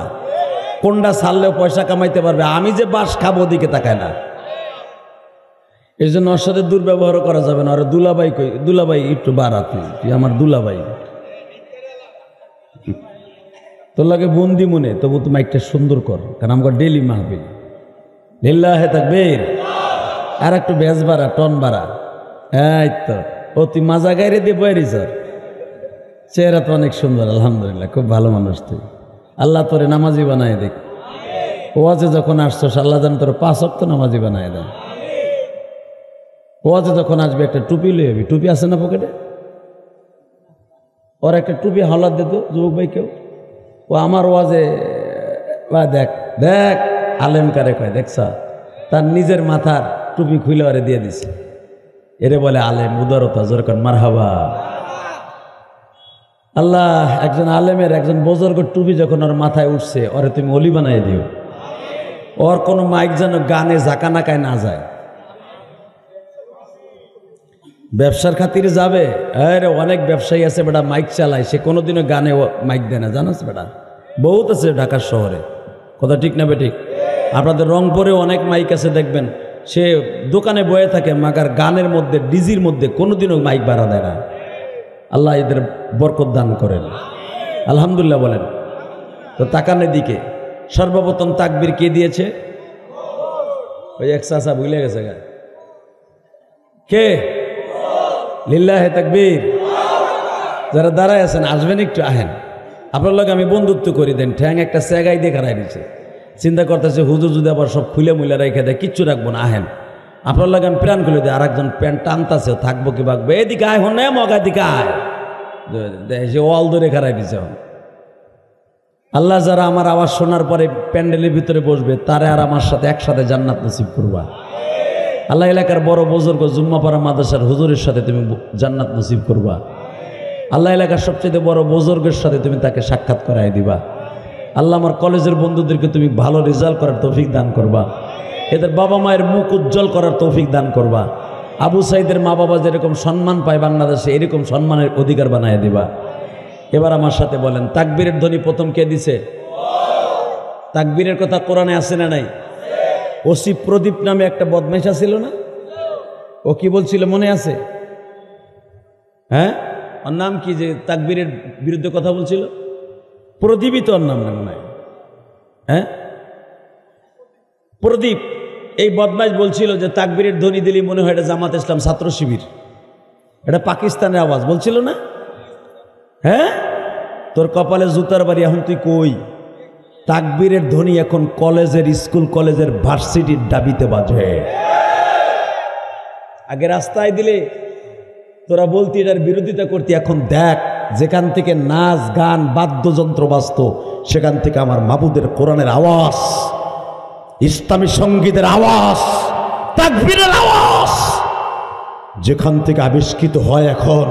কোনটা ছাড়লেও পয়সা কামাইতে পারবে, আমি যে বাস খাবো ওদিকে তাকায় না। এই জন্য ওর সাথে দুর্ব্যবহারও করা যাবে না। ওরা দুলাভাই কই, দুলাভাই একটু বাড়া, তুই আমার দুলাভাই, তোর লাগে বন্দি মনে, তবু তুমি একটা সুন্দর কর, কারণ আমার ডেলি মাহবিল। লিল্লাহে তাকবীর। আর একটু ভেজ বাড়া, টন বাড়া। এই তো ও তুই মাজা গাইরে দিয়ে বয়ারি স্যার, চেহারা তো অনেক সুন্দর, আলহামদুলিল্লাহ, খুব ভালো মানুষ তুই। আল্লাহ তোরে নামাজি বানায় দেখ। ওয়াজে যখন আসছস আল্লাহ জান তোর 5 ওয়াক্ত নামাজি বানায় দেয়। ওয়াজে যখন আসবে একটা টুপি লই যাবি, টুপি আছে না পকেটে? ওর একটা টুপি হালাত দিত যুবক ভাই কেউ, ও আমার ওয়াজে দেখ দেখ আলেম কারে কয়, দেখছ তার নিজের মাথার টুপি খুলে ওরে দিয়ে দিছে, এরে বলে আলেম, উদারতা, জোরকান মারহাবা। আল্লাহ একজন আলেমের, একজন বুজুর্গের টুপি যখন ওর মাথায় উঠছে, ওরে তুমি অলি বানাই দিও, ওর কোনো মাইক যেন গানে জাকানাকায় না যায়। ব্যবসার খাতিরে যাবে, আরে অনেক ব্যবসায়ী আছে বেটা মাইক চালায়, সে কোনোদিনও গানে মাইক দেয় না, জানাস বেটা, বহুত আছে ঢাকার শহরে, কথা ঠিক না বেঠিক? আপনাদের রংপুরে অনেক মাইক আছে দেখবেন, সে দোকানে বয়ে থাকে, মাগার গানের মধ্যে, ডিজির মধ্যে কোনোদিনও মাইক বাড়া দেয় না। আল্লাহ এদের বরকত দান করেন, আলহামদুলিল্লাহ বলেন। তো তাকানের দিকে সর্বপ্রথম তাকবীর কে দিয়েছে? ওই এক চাচা ভুলে গেছে গা, কে? লিল্লাহে তাকবীর। যারা দাঁড়ায় আছেন আসবেন, একটু আহেন, আপনার লোক আমি বন্ধুত্ব করি দেন। ঠ্যাং একটা স্যাগাই দিয়ে খারাই দিচ্ছে, চিন্তা করতেছে হুজুর যদি আবার সব খুলে মুলে রেখে দেয়, কিচ্ছু রাখবো না, আহেন আপনার লোক আমি প্রাণ খুলে দিই। আর একজন প্যান্ট টানতাছে, থাকবো কি বাকবো, এদিকে আয়, হন মগা দিকে আয়, সে ওয়াল ধরে খারাই দিচ্ছে। আল্লাহ যারা আমার আওয়াজ শোনার পরে প্যান্ডেলের ভিতরে বসবে, তারা আর আমার সাথে একসাথে জান্নাত নসিব করবা। আল্লাহ এলাকার বড় বুজুর্গ জুম্মাপাড়া মাদ্রাসার হুজুরের সাথে তুমি জান্নাত নসিব করবা। আল্লাহ এলাকার সবচেয়ে বড় বুজুর্গের সাথে তুমি তাকে সাক্ষাৎ করাই দিবা। আল্লাহ আমার কলেজের বন্ধুদেরকে তুমি ভালো রেজাল্ট করার তৌফিক দান করবা, এদের বাবা মায়ের মুখ উজ্জ্বল করার তৌফিক দান করবা। আবু সাইদের মা বাবা যেরকম সম্মান পায় বাংলাদেশে, এরকম সম্মানের অধিকার বানায় দিবা। এবার আমার সাথে বলেন, তাকবীরের ধ্বনি প্রথম কে দিছে? তাকবীরের কথা কোরআনে আছে না নাই? ওসি প্রদীপ নামে একটা বদমাইশা ছিল না, ও কি বলছিল মনে আছে? হ্যাঁ, ওর নাম কি যে তাকবীরের বিরুদ্ধে কথা বলছিল? প্রদীপই তো ওর নাম না মনে হয়। হ্যাঁ, প্রদীপ। এই বদমাইশ বলছিল যে তাকবীরের ধ্বনি দিলে মনে হয় এটা জামাত ইসলাম ছাত্র শিবির, এটা পাকিস্তানের আওয়াজ বলছিল না? হ্যাঁ, তোর কপালে জুতার বাড়ি, এখন তুই কই? তাকবীরের ধ্বনি এখন কলেজের, স্কুল কলেজের, ভার্সিটির দাবিতে বাজে। আগে রাস্তায় দিলে তোরা বলতি এটার বিরোধিতা করতি, এখন দেখ যেখান থেকে নাচ গান বাদ্যযন্ত্র বাজত, সেখান থেকে আমার মাবুদের কোরআনের আওয়াজ, ইসলামী সঙ্গীতের আওয়াজ, তাকবীরের আওয়াজ যেখান থেকে আবিষ্কৃত হয়, এখন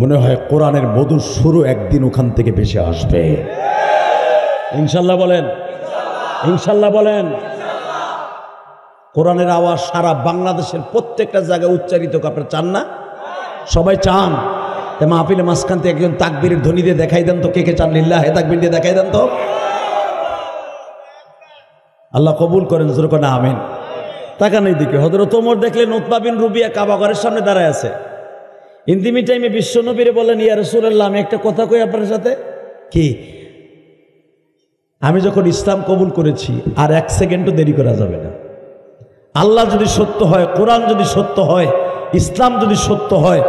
মনে হয় কোরআনের মধুর শুরু একদিন ওখান থেকে ভেসে আসবে। ইনশাল্লাহ বলেন, ইনশাল্লাহ বলেন। কোরআনের আওয়াজ সারা বাংলাদেশের প্রত্যেকটা জায়গায় উচ্চারিত, আপনারা চান না? সবাই চান। মাহফিলে মাঝখান থেকে একজন তাকবীরের ধ্বনি দিয়ে দেখাই দেন তো, কে কে চান? লিল্লাহে তাকবীর দিয়ে দেখাই দেন তো। আল্লাহ কবুল করেন, জোর করে আমিন। তাকানোর দিকে হযরত ওমর দেখলেন উতবা বিন রুবিয়া কাবা ঘরের সামনে দাঁড়ায় আছে। ইন্তিমি টাইমে বিশ্ব নবীরে বলেন, ইয়া রাসূলুল্লাহ, আমি একটা কথা কই আপনার সাথে। কি? আমি যখন ইসলাম কবুল করেছি আর 1 সেকেন্ডও দেরি করা যাবে না। আল্লাহ যদি সত্য হয়, কোরআন যদি সত্য হয়, ইসলাম যদি সত্য হয়,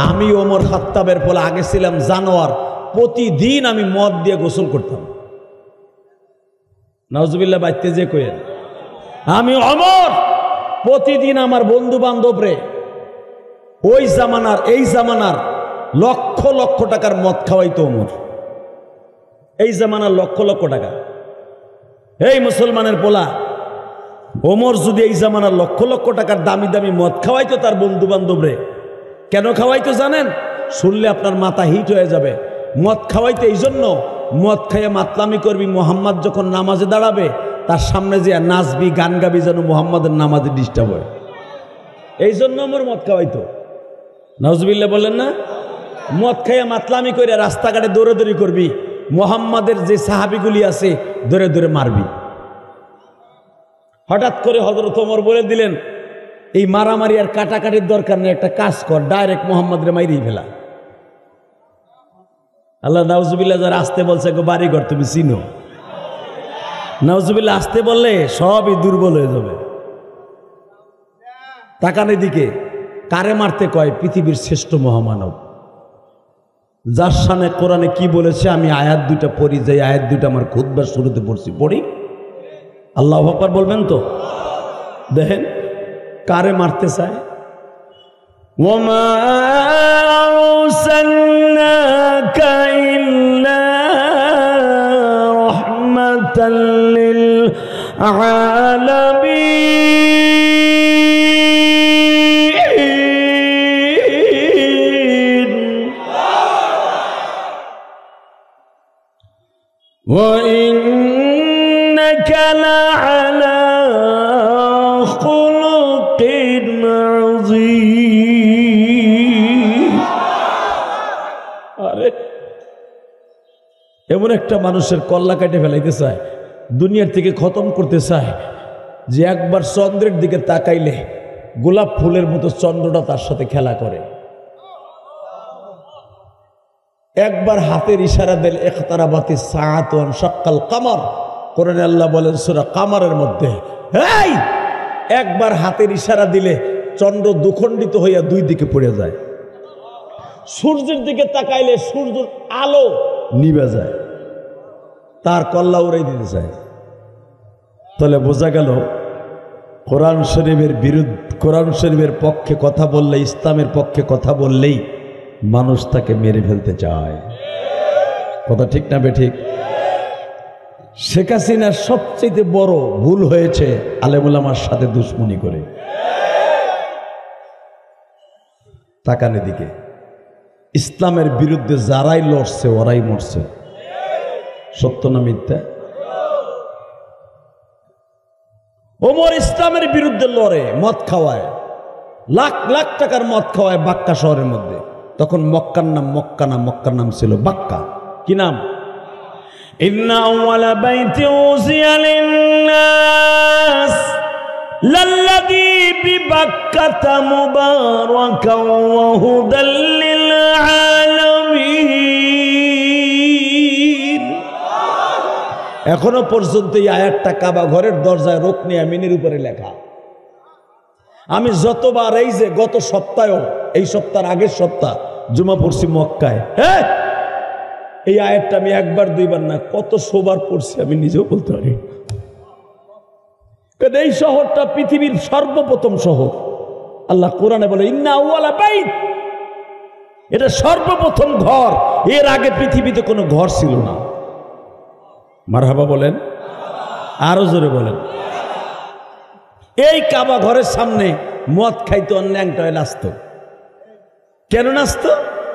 আমি ওমর খাত্তাবের ফলে আগে ছিলাম জানোয়ার, প্রতিদিন আমি মদ দিয়ে গোসল করতাম। নাউজুবিল্লাহ বাইতে যে কইেন, আমি ওমর প্রতিদিন আমার বন্ধু বান্ধবরে ওই জামানার এই জামানার লক্ষ লক্ষ টাকার মদ খাওয়াইতো ওমর। এই জামানার লক্ষ লক্ষ টাকা। এই মুসলমানের পোলা, ওমর যদি এই জামানার লক্ষ লক্ষ টাকার দামি দামি মদ খাওয়াইতো তার বন্ধু বান্ধবরে, কেন খাওয়াইতো জানেন? শুনলে আপনার মাথা হিট হয়ে যাবে। মদ খাওয়াইতো এই জন্য, মদ খাইয়ে মাতলামি করবি, মোহাম্মদ যখন নামাজে দাঁড়াবে তার সামনে যে নাচবি গান গাবি যেন মোহাম্মদের নামাজে ডিস্টার্ব হয়, এই জন্য ওমর মদ খাওয়াইতো। নাউজুবিল্লাহ বলেন না? মদ খাইয়ে মাতলামি করে রাস্তাঘাটে দৌড়াদৌড়ি করবি, মোহাম্মদের যে সাহাবিগুলি আছে ধরে ধরে মারবি। হঠাৎ করে হযরত ওমর বলে দিলেন, এই মারামারি আর কাটাকাটির দরকার নেই, একটা কাজ কর, ডাইরেক্ট মোহাম্মদরে মাইরেই ফেলা। আল্লাহ নাউজুবিল্লাহ যারা আসতে বলছে গো বাড়িঘর তুমি চিনো, নাউজুবিল্লাহ আসতে বললে সবই দুর্বল হয়ে যাবে। তাকান এদিকে, কারে মারতে কয়? পৃথিবীর শ্রেষ্ঠ মহামানব, যার সামনে কোরআনে কি বলেছে আমি আয়াত দুইটা পড়ি, যে আয়াত দুইটা আমার খুতবার শুরুতে পড়ছি, পড়ি। আল্লাহু আকবার বলবেন তো? দেখেন কারে মারতে চায়। ওয়ামা আরসালনাকা ইল্লা রাহমাতাল লিল আলামিন ওয়া ইন্নাকা লাআলা খুলুকিন আযীম। আরে এমন একটা মানুষের কল্লা কাটে ফেলাইতে চায়, দুনিয়ার থেকে খতম করতে চায়, যে একবার চন্দ্রের দিকে তাকাইলে গোলাপ ফুলের মতো চন্দ্রটা তার সাথে খেলা করে। একবার হাতের ইশারা দিল ইখতারাবাতিস সাআতু ওয়া শাক্কাল কামার, কোরআনে আল্লাহ বলেন সূরা কামারের মধ্যে, এই একবার হাতের ইশারা দিলে চন্দ্র দুখণ্ডিত হইয়া দুই দিকে পড়ে যায়। সূর্যের দিকে তাকাইলে সূর্যের আলো নিভে যায়, তার কল্লা উড়াই দিতে চায়। তাহলে বোঝা গেল কোরআন শরীফের বিরুদ্ধে, কোরআন শরীফের পক্ষে কথা বললে, ইসলামের পক্ষে কথা বললেই মানুষ তাকে মেরে ফেলতে চায়। কথা ঠিক না বেঠিক? শেখ হাসিনার সবচেয়ে বড় ভুল হয়েছে আলেমুল আমার সাথে দুশ্মনী করে। তাকানের দিকে, ইসলামের বিরুদ্ধে যারাই লড়ছে ওরাই মরছে। সত্য না মিথ্যা? ওমর ইসলামের বিরুদ্ধে লড়ে, মদ খাওয়ায়, লাখ লাখ টাকার মদ খাওয়ায় বাক্কা শহরের মধ্যে। তখন মক্কার নাম মক্কা না, মক্কার নাম ছিল বাক্কা। কি নাম? ইন্না আউয়ালা বাইতি উযিয়া লিন-নাস লাল্লাযী বিবাক্কাতা মুবারাকান ওয়া হুদাল লিল-আলামিন। এখনো পর্যন্ত এই আয়াতটা কাবা ঘরের দরজায় রুকনে আমিনের উপরে লেখা। আমি যতবার, এই যে গত সপ্তাহ, এই সপ্তাহের আগের সপ্তাহ জুমা পড়ছি মক্কায়, হ্যাঁ এই আয়াতটা আমি একবার দুইবার না কত শোবার পড়ছি আমি নিজেও বলতে পারি। এই শহরটা পৃথিবীর সর্বপ্রথম শহর। আল্লাহ কোরআনে বলে ইন্না আউয়ালা বাইত, এটা সর্বপ্রথম ঘর, এর আগে পৃথিবীতে কোনো ঘর ছিল না। মারহাবা বলেন, আরো জোরে বলেন। এই কাবা ঘরের সামনে মদ খাইতো, ন্যাংটা হয়ে নাচত। কেন নাচত?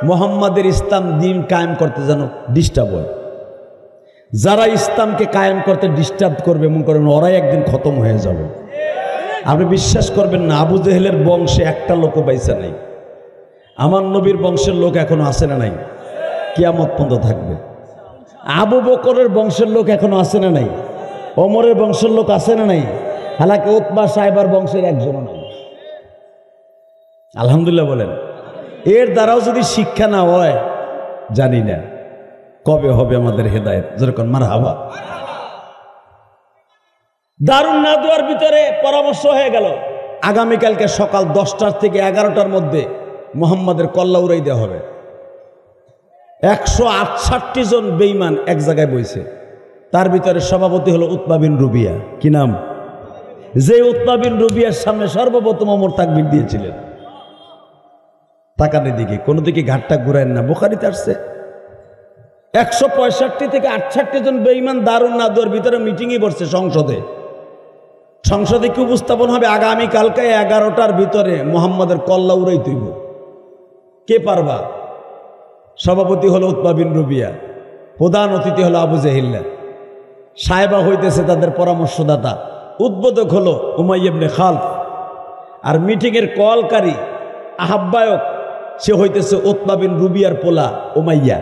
মোহাম্মদের ইসলাম দিন কায়েম করতে যেন ডিস্টার্ব হয়। যারা ইসলামকে কায়েম করতে ডিস্টার্ব করবে মনে করেন ওরাই একদিন খতম হয়ে যাবে। আপনি বিশ্বাস করবেন না, আবু জেহেলের বংশে একটা লোকও বাইসা নাই। আমার নবীর বংশের লোক এখনো আছে না নাই? কিয়ামত পর্যন্ত থাকবে। আবু বকরের বংশের লোক এখনো আছে না নাই? ওমরের বংশের লোক আছে না নাই? হালাকি উতবা সাহেবার বংশের একজনও নাই। আলহামদুলিল্লাহ বলেন। এর দ্বারাও যদি শিক্ষা না হয়, জানি না কবে হবে আমাদের হেদায়েত। যেরকম মারহাবা। দারুন নাদওয়ার ভিতরে পরামর্শ হয়ে গেল, আগামীকালকে সকাল 10টা থেকে 11টার মধ্যে মুহাম্মাদের কল্লা উড়াই দেওয়া হবে। 168 জন বেঈমান এক জায়গায় বইছে, তার ভিতরে সভাপতি হলো উতবা বিন রুবিয়া। কি নাম? যে উতবা বিন রবিয়ার সামনে সর্বপ্রথম ওমর তাকবীর দিয়েছিলেন। তাকান এদিকে, কোনো দিকে ঘাটটা ঘুরায় না, বুখারীতে আসছে 165 থেকে 68 জন বেঈমান দারুন নাদুয়ার ভিতরে মিটিংই বসছে সংসদে। সংসদে কি উপস্থাপন হবে? আগামী কালকে 11টার ভিতরে মুহাম্মাদের কল্লা উড়াই তুইব, কে পারবা? সভাপতি হলো উতবা বিন রবিয়া, প্রধান অতিথি হলো আবু জেহিল্লা, সাহেবা হইতেছে তাদের পরামর্শদাতা, উদ্বোধক হলো উমাইয়া ইবনে খালফ, আর মিটিংয়ের কলকারী আহ্বায়ক সে হইতেছে উতবা বিন রবিয়ার পোলা উমাইয়া।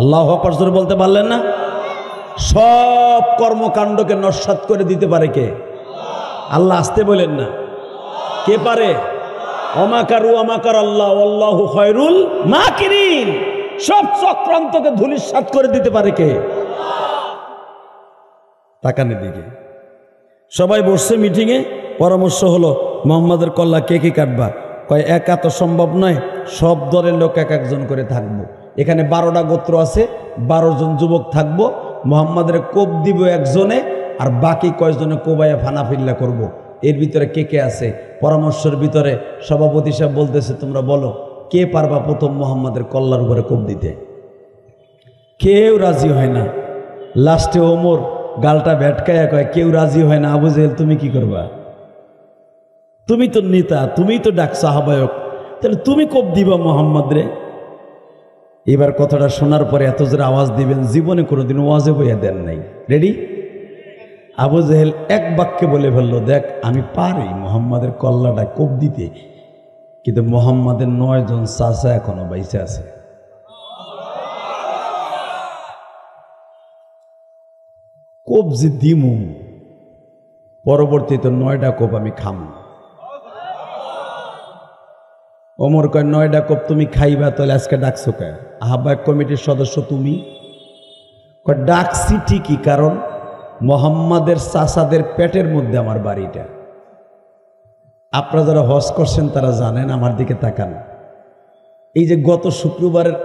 আল্লাহু আকবার জোরে বলতে পারলেন না? সব কর্মকাণ্ডকে নস্যাৎ করে দিতে পারে কে? আল্লাহ। আসতে বলেন না, কে পারে? অমাকারু অমাকার আল্লাহ আল্লাহু খায়রুল মাকিরিন। সব চক্রান্তকে ধূলিসাৎ করে দিতে পারে কে? তাকানের দিকে সবাই বসছে মিটিংয়ে, পরামর্শ হলো মুহাম্মাদের কল্লা কে কে কাটবা? কয় একা তো সম্ভব নয়, সব দলের লোক এক একজন করে থাকবো। এখানে 12টা গোত্র আছে, 12 জন যুবক থাকবো, মুহাম্মাদের কোপ দিব একজনে, আর বাকি কয়েকজনে কোবাইয়া ফানাফিল্লা করব। এর ভিতরে কে কে আছে? পরামর্শের ভিতরে সভাপতি সাহেব বলতেছে, তোমরা বলো কে পারবা প্রথম মুহাম্মাদের কল্লার উপরে কোপ দিতে? কেউ রাজি হয় না। লাস্টে ওমর গালটা ভেটকায়া কয়, কেউ রাজি হয় না। আবু জেহেল তুমি কি করবা? তুমি তো নেতা, তুমি তো ডাকছো আহ্বায়ক, তাহলে তুমি কোপ দিবা মুহাম্মদ রে। এবার কথাটা শোনার পরে এত জোরে আওয়াজ দিবেন জীবনে কোনোদিন ওয়াজে বইয়া দেন নাই। রেডি? আবু জেহেল এক বাক্যে বলে ফেললো, দেখ আমি পারি মুহাম্মাদের কল্লাটা কোপ দিতে, কিন্তু মুহাম্মাদের 9 জন চাচা এখনো বাইসে আছে। কোপ যে দিমু, পরবর্তীতে 9টা কোপ আমি খামু। ওমর কয় 9টা কোপ তুমি খাইবা, তাহলে আজকে ডাকছো কে? আহ্বায়ক কমিটির সদস্য তুমি। কয় ডাকছি ঠিকই, কারণ মুহাম্মাদের চাচাদের পেটের মধ্যে আমার বাড়িটা। আপনারা যারা হজ করছেন তারা জানেন, আমার দিকে তাকান। এই যে গত শুক্রবারের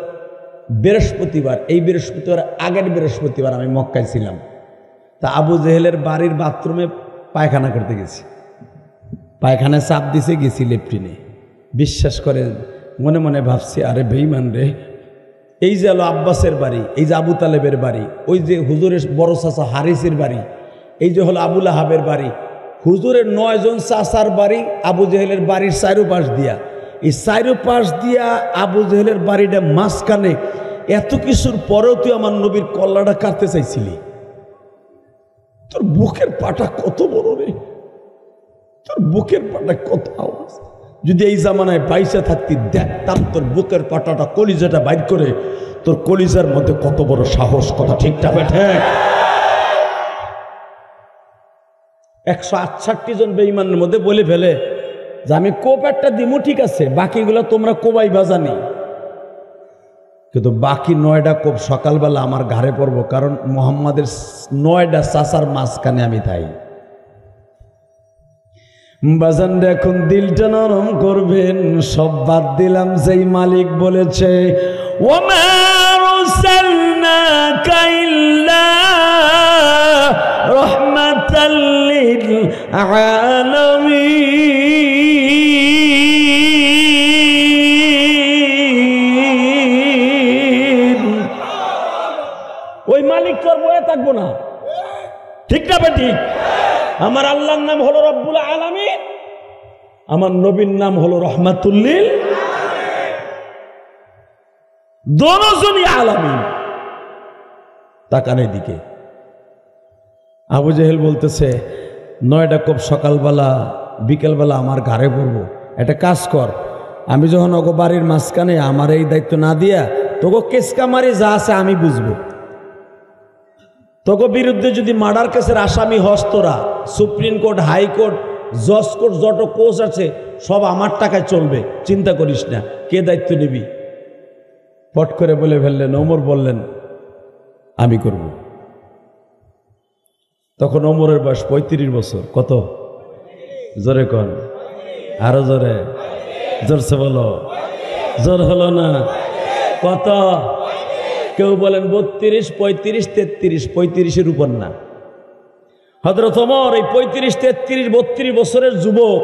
বৃহস্পতিবার, এই বৃহস্পতিবার আগের বৃহস্পতিবার আমি মক্কায় ছিলাম। তা আবু জেহেলের বাড়ির বাথরুমে পায়খানা করতে গেছি, পায়খানায় চাপ দিছে, গেছি লেফটিনে। বিশ্বাস করেন মনে মনে ভাবছি, আরে বেঈমান রে, এই যে হলো আব্বাসের বাড়ি, এই যে আবু তালেবের বাড়ি, ওই যে হুজুরের বড় চাচা হারিসের বাড়ি, এই যে হলো আবুল আহাবের বাড়ি, হুজুরের 9 জন চাচার বাড়ি আবু জেহেলের বাড়ির চারুপাশ দিয়া, এই চারুপাশ দিয়া আবু জেহেলের বাড়িটা মাঝখানে। এত কিছুর পরেও তুই আমার নবীর কল্লাটা কাটতে চাইছিলি? তোর বুকের পাটা কত বড় রে, তোর বুকের পাটা কত আওয়াজ। যদি এই জামানায় বাইসা থাকতি, দেখতাম তোর বুকের পাটাটা, কলিজাটা বাইর করে, তোর কলিজার মধ্যে কত বড় সাহস। কথা ঠিকঠাক বেঠে? 168 জন বেঈমানের মধ্যে বলে ফেলে যে আমি কোপ একটা দিমু, ঠিক আছে, বাকিগুলো তোমরা কোবাই বাজানি, কিন্তু বাকি 9টা কোপ সকালবেলা আমার ঘাড়ে পড়বো, কারণ মুহাম্মাদের 9টা চাচার মাঝখানে আমি তাই। বাজান এখন দিলটা নরম করবেন, সব বাদ দিলাম, যেই মালিক বলেছে ওমা আরসালনাকা ইল্লা রাহমাতাল লিল আলামিন। ওই মালিক তোর বয়ে থাকবো না, ঠিক না বেঠিক? আমার আল্লাহর নাম হলো রব্বুল আলামিন, আমার নবীর নাম হলো রহমাতুল লিল দোনোজনই আলামিন। তাকানের দিকে আবু জেহেল বলতেছে 9টা কোপ সকালবেলা বিকেলবেলা আমার ঘাড়ে পড়বো। একটা কাজ কর, আমি যখন ওগো বাড়ির মাঝখানে, আমার এই দায়িত্ব না দিয়া তোকে কেসকামারি যা আছে আমি বুঝবো। তোকে বিরুদ্ধে যদি মার্ডার কেসের আসামি হস, তোরা সুপ্রিম কোর্ট, হাইকোর্ট, জজ কোর্ট, যত কোর্স আছে সব আমার টাকায় চলবে, চিন্তা করিস না। কে দায়িত্ব নিবি? পট করে বলে ফেললেন। ওমর বললেন আমি করব। তখন ওমরের বয়স 35 বছর। কত? জোরে কন, আরো জোরে, জোরসে বলো। জোর হলো না? কত? কেউ বলেন 32, 35, 33, 35-এর উপর না। হযরত ওমর এই 35, 33, 32 বছরের যুবক,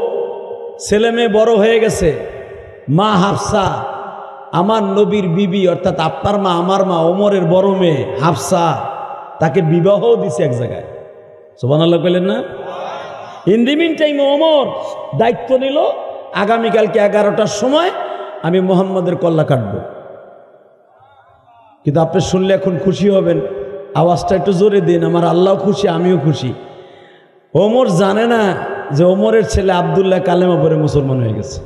ছেলে মেয়ে বড় হয়ে গেছে। মা হাফসা আমার নবীর বিবি, অর্থাৎ আপনার মা আমার মা ওমরের বড় মেয়ে হাফসা, তাকে বিবাহও দিছে এক জায়গায়। সুবহানাল্লাহ বললেন না? In the meantime Omar দায়িত্ব নিল, আগামীকালকে 11টার সময় আমি মুহাম্মাদের কল্লা কাটবো। কিন্তু আপনি শুনলে এখন খুশি হবেন, আওয়াজটা একটু জোরে দিন, আমার আল্লাহ খুশি, আমিও খুশি। ওমর জানে না যে ওমরের ছেলে আব্দুল্লাহ কালেমা পড়ে মুসলমান হয়ে গেছে।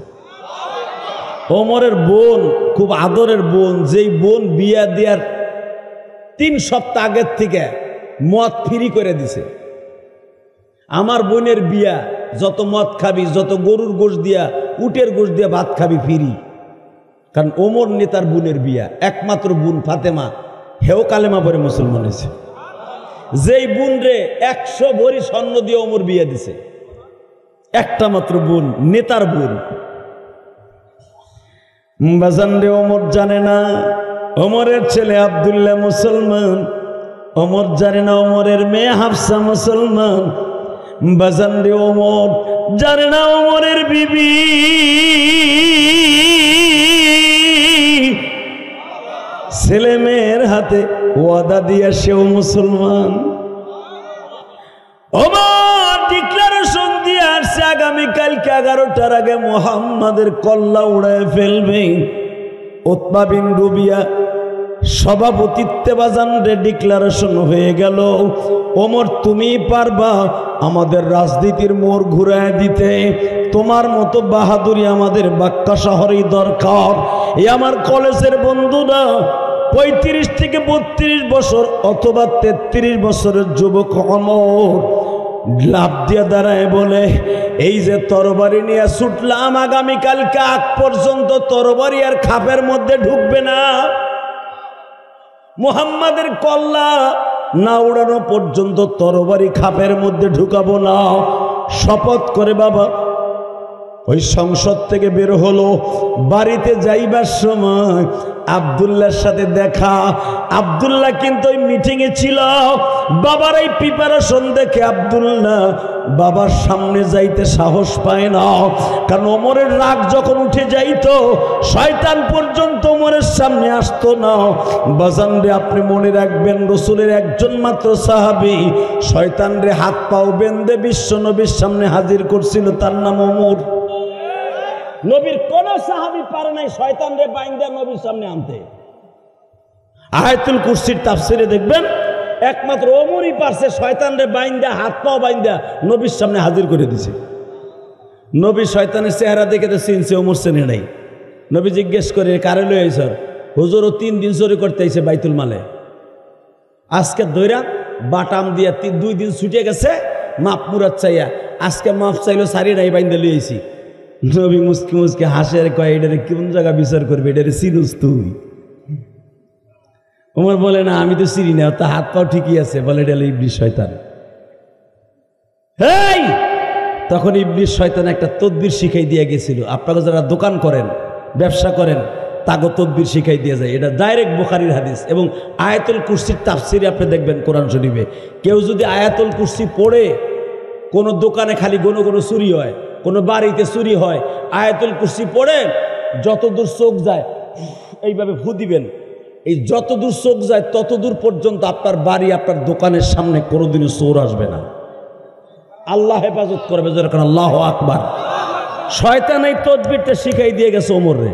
ওমরের বোন, খুব আদরের বোন, যেই বোন বিয়া দেওয়ার 3 সপ্তাহ আগের থেকে মদ ফ্রি করে দিছে। আমার বোনের বিয়া, যত মদ খাবি, যত গরুর গোশত দিয়া, উটের গোশত দিয়া ভাত খাবি ফ্রি। কারণ ওমর নেতার বোনের বিয়া, একমাত্র বোন ফাতেমা, হেও কালেমা পড়ে মুসলমান হয়েছে। যেই বোন রে 100 ভরি স্বর্ণ দিয়ে ওমর বিয়া দিছে, একটা মাত্র বোন, নেতার বোন। বাজান রে, ওমর জানে না ওমরের ছেলে আব্দুল্লাহ মুসলমান, ওমর জানে না ওমরের মেয়ে হাফসা মুসলমান। বাজান রে, ওমর জানে না ওমরের বিবি ছেলে মেয়ের হাতে ওয়াদা দিয়া সেও মুসলমান। ওমর ডিক্লারেশন দিয়ে আসছে আগামীকালকে 11টার আগে মুহাম্মাদের কল্লা উড়ায় ফেলবে। উতবা বিন রবিয়া সভাপতিত্বে বাজান রে ডিক্লারেশন হয়ে গেল, ওমর তুমি পারবা আমাদের রাজনীতির মোড় ঘুরায় দিতে, তোমার মতো বাহাদুরি আমাদের বাক্কা শহরেই দরকার। এই আমার কলেজের বন্ধুরা, 35 থেকে 32 বছর অথবা 33 বছরের যুবক ওমর লাভ দিয়ে দাঁড়ায় বলে, এই যে তরবারি নিয়ে ছুটলাম, আগামীকালকে আগ পর্যন্ত তরবারি আর খাপের মধ্যে ঢুকবে না। মুহাম্মাদের কল্লা না উড়ানো পর্যন্ত তরবারি খাপের মধ্যে ঢুকাবো না। শপথ করে বাবা ওই সংসদ থেকে বের হলো। বাড়িতে যাইবার সময় আব্দুল্লাহর সাথে দেখা। আব্দুল্লাহ কিন্তু ওই মিটিংয়ে ছিল। বাবার এই প্রিপারেশন দেখে আব্দুল্লাহ বাবার সামনে যাইতে সাহস পায় না, কারণ ওমরের রাগ যখন উঠে যাইতো শয়তান পর্যন্ত ওমরের সামনে আসতো না। বাজান রে, আপনি মনে রাখবেন, রসুলের একজন মাত্র সাহাবী শয়তান রে হাত পাও বেঁধে বিশ্ব নবীর সামনে হাজির করছিল, তার নাম ওমর। নবীর কোন সাহাবী পারে নাই শয়তান রে বাইন্দা নবীর সামনে আনতে। আয়াতুল কুরসির তাফসিরে দেখবেন একমাত্র ওমরই পারছে শয়তান রে বাইন্দা, হাত পাও বাইন্দা নবীর সামনে হাজির করে দিছে। নবী শয়তানের চেহারা দেখে তো চিনছে, ওমর চেনে নাই। নবী জিজ্ঞেস করে, কারে লই আইছ? হুজুর ও 3 দিন চুরি করতে আইছে বাইতুল মালে, আজকে দইরা বাটাম দিয়া 2 দিন ছুটে গেছে, মাপ মুরাত চাইয়া, আজকে মাপ চাইলো সারি নাই বাইন্দা লই আইছি। নবী মুসকি মুসকি হাসে আর কয়, এটারে কোন জায়গা বিচার করবে, এটারে চিনুস তুই? ওমর বলে, না আমি তো চিনি না, তা হাত পাও ঠিকই আছে। বলে, এটা ইবলিস শয়তান। এই তখন ইবলিস শয়তান একটা তদবির শিখাই দিয়ে গেছিল। আপনারা যারা দোকান করেন, ব্যবসা করেন, তাকে তদবির শিখাই দিয়ে যায়। এটা ডাইরেক্ট বুখারীর হাদিস। এবং আয়াতুল কুরসির তাফসিরে আপনি দেখবেন কোরআন শরীফে, কেউ যদি আয়াতুল কুরসি পড়ে, কোনো দোকানে খালি কোনো কোনো চুরি হয়, কোনো বাড়িতে চুরি হয়, আয়াতুল কুরসি পড়ে যতদূর চোখ যায় এইভাবে ফু দিবেন। এই যতদূর চোখ যায় ততদূর পর্যন্ত আপনার বাড়ি, আপনার দোকানের সামনে কোনোদিনও চোর আসবে না। আল্লাহ হেফাজত করবে, যেরকম আল্লাহু আকবার। শয়তান এই তদবিরটা শিখাই দিয়ে গেছে ওমর রে।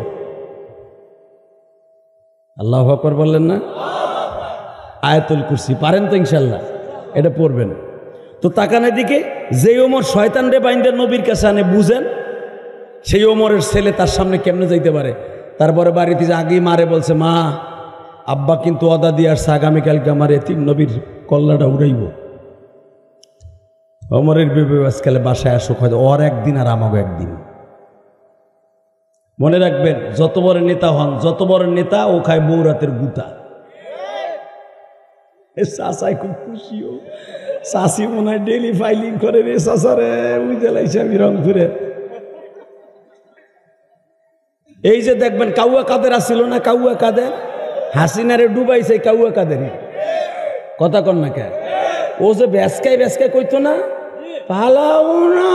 আল্লাহু আকবার বললেন না? আয়াতুল কুরসি পারেন তো ইনশাল্লাহ, এটা পড়বেন। তো তাকানের দিকে যে ওমর শয়তান রে বাইন্দা নবীর কাছে আনে, বুঝেন সেই ওমরের ছেলে তার সামনে কেমনে যাইতে পারে। তারপরে বাড়িতে যে আগেই মারে বলছে, মা আব্বা কিন্তু ওয়াদা দিয়ে আসছে আগামীকালকে আমার এতিম নবীর কল্লাটা উড়াইব। ওমরের বিবে আজকালে বাসায় আসুক, হয়তো ওর একদিন আর আমাকে একদিন। মনে রাখবেন, যত বড় নেতা হন, যত বড় নেতা ও খায় বৌরাতের গুতা। চাষাই খুব খুশিও, চাষি মনে হয় ডেলি ফাইলিং করে রে চাষারে, বুঝতে লাগছে আমি রংপুরে। এই যে দেখবেন কাউয়া কাদের আসছিল না, কাউয়া কাদের হাসিনারে ডুবাইছে, কাউয়া কাদেরই কথা কন না কে। ও যে ব্যাসকাই ব্যাসকাই কইতো না, পালাও না,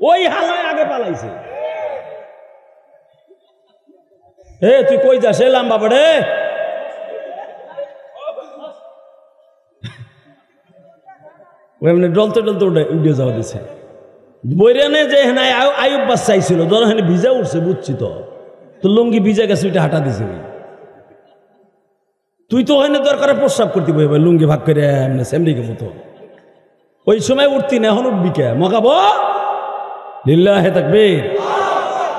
ওই হালায় আগে পালাইছে। এ তুই কই যাস এলাম বাবা রে, ডলতে ডলতে উঠে যাওয়া দিছে। বৈরানে যে হেনা আয়ুব বাস চাইছিল, ধর হেনে ভিজা উঠছে, বুঝছি তো, তো লুঙ্গি ভিজা গেছে, ওইটা হাঁটা দিছে। তুই তো হেনে দরকারে প্রস্রাব করতে বই, লুঙ্গি ভাগ করে এমনি সেমরিকে মতো। ওই সময় উঠতি না, এখন উঠবি কে? মগাবো লিল্লাহে তাকবীর।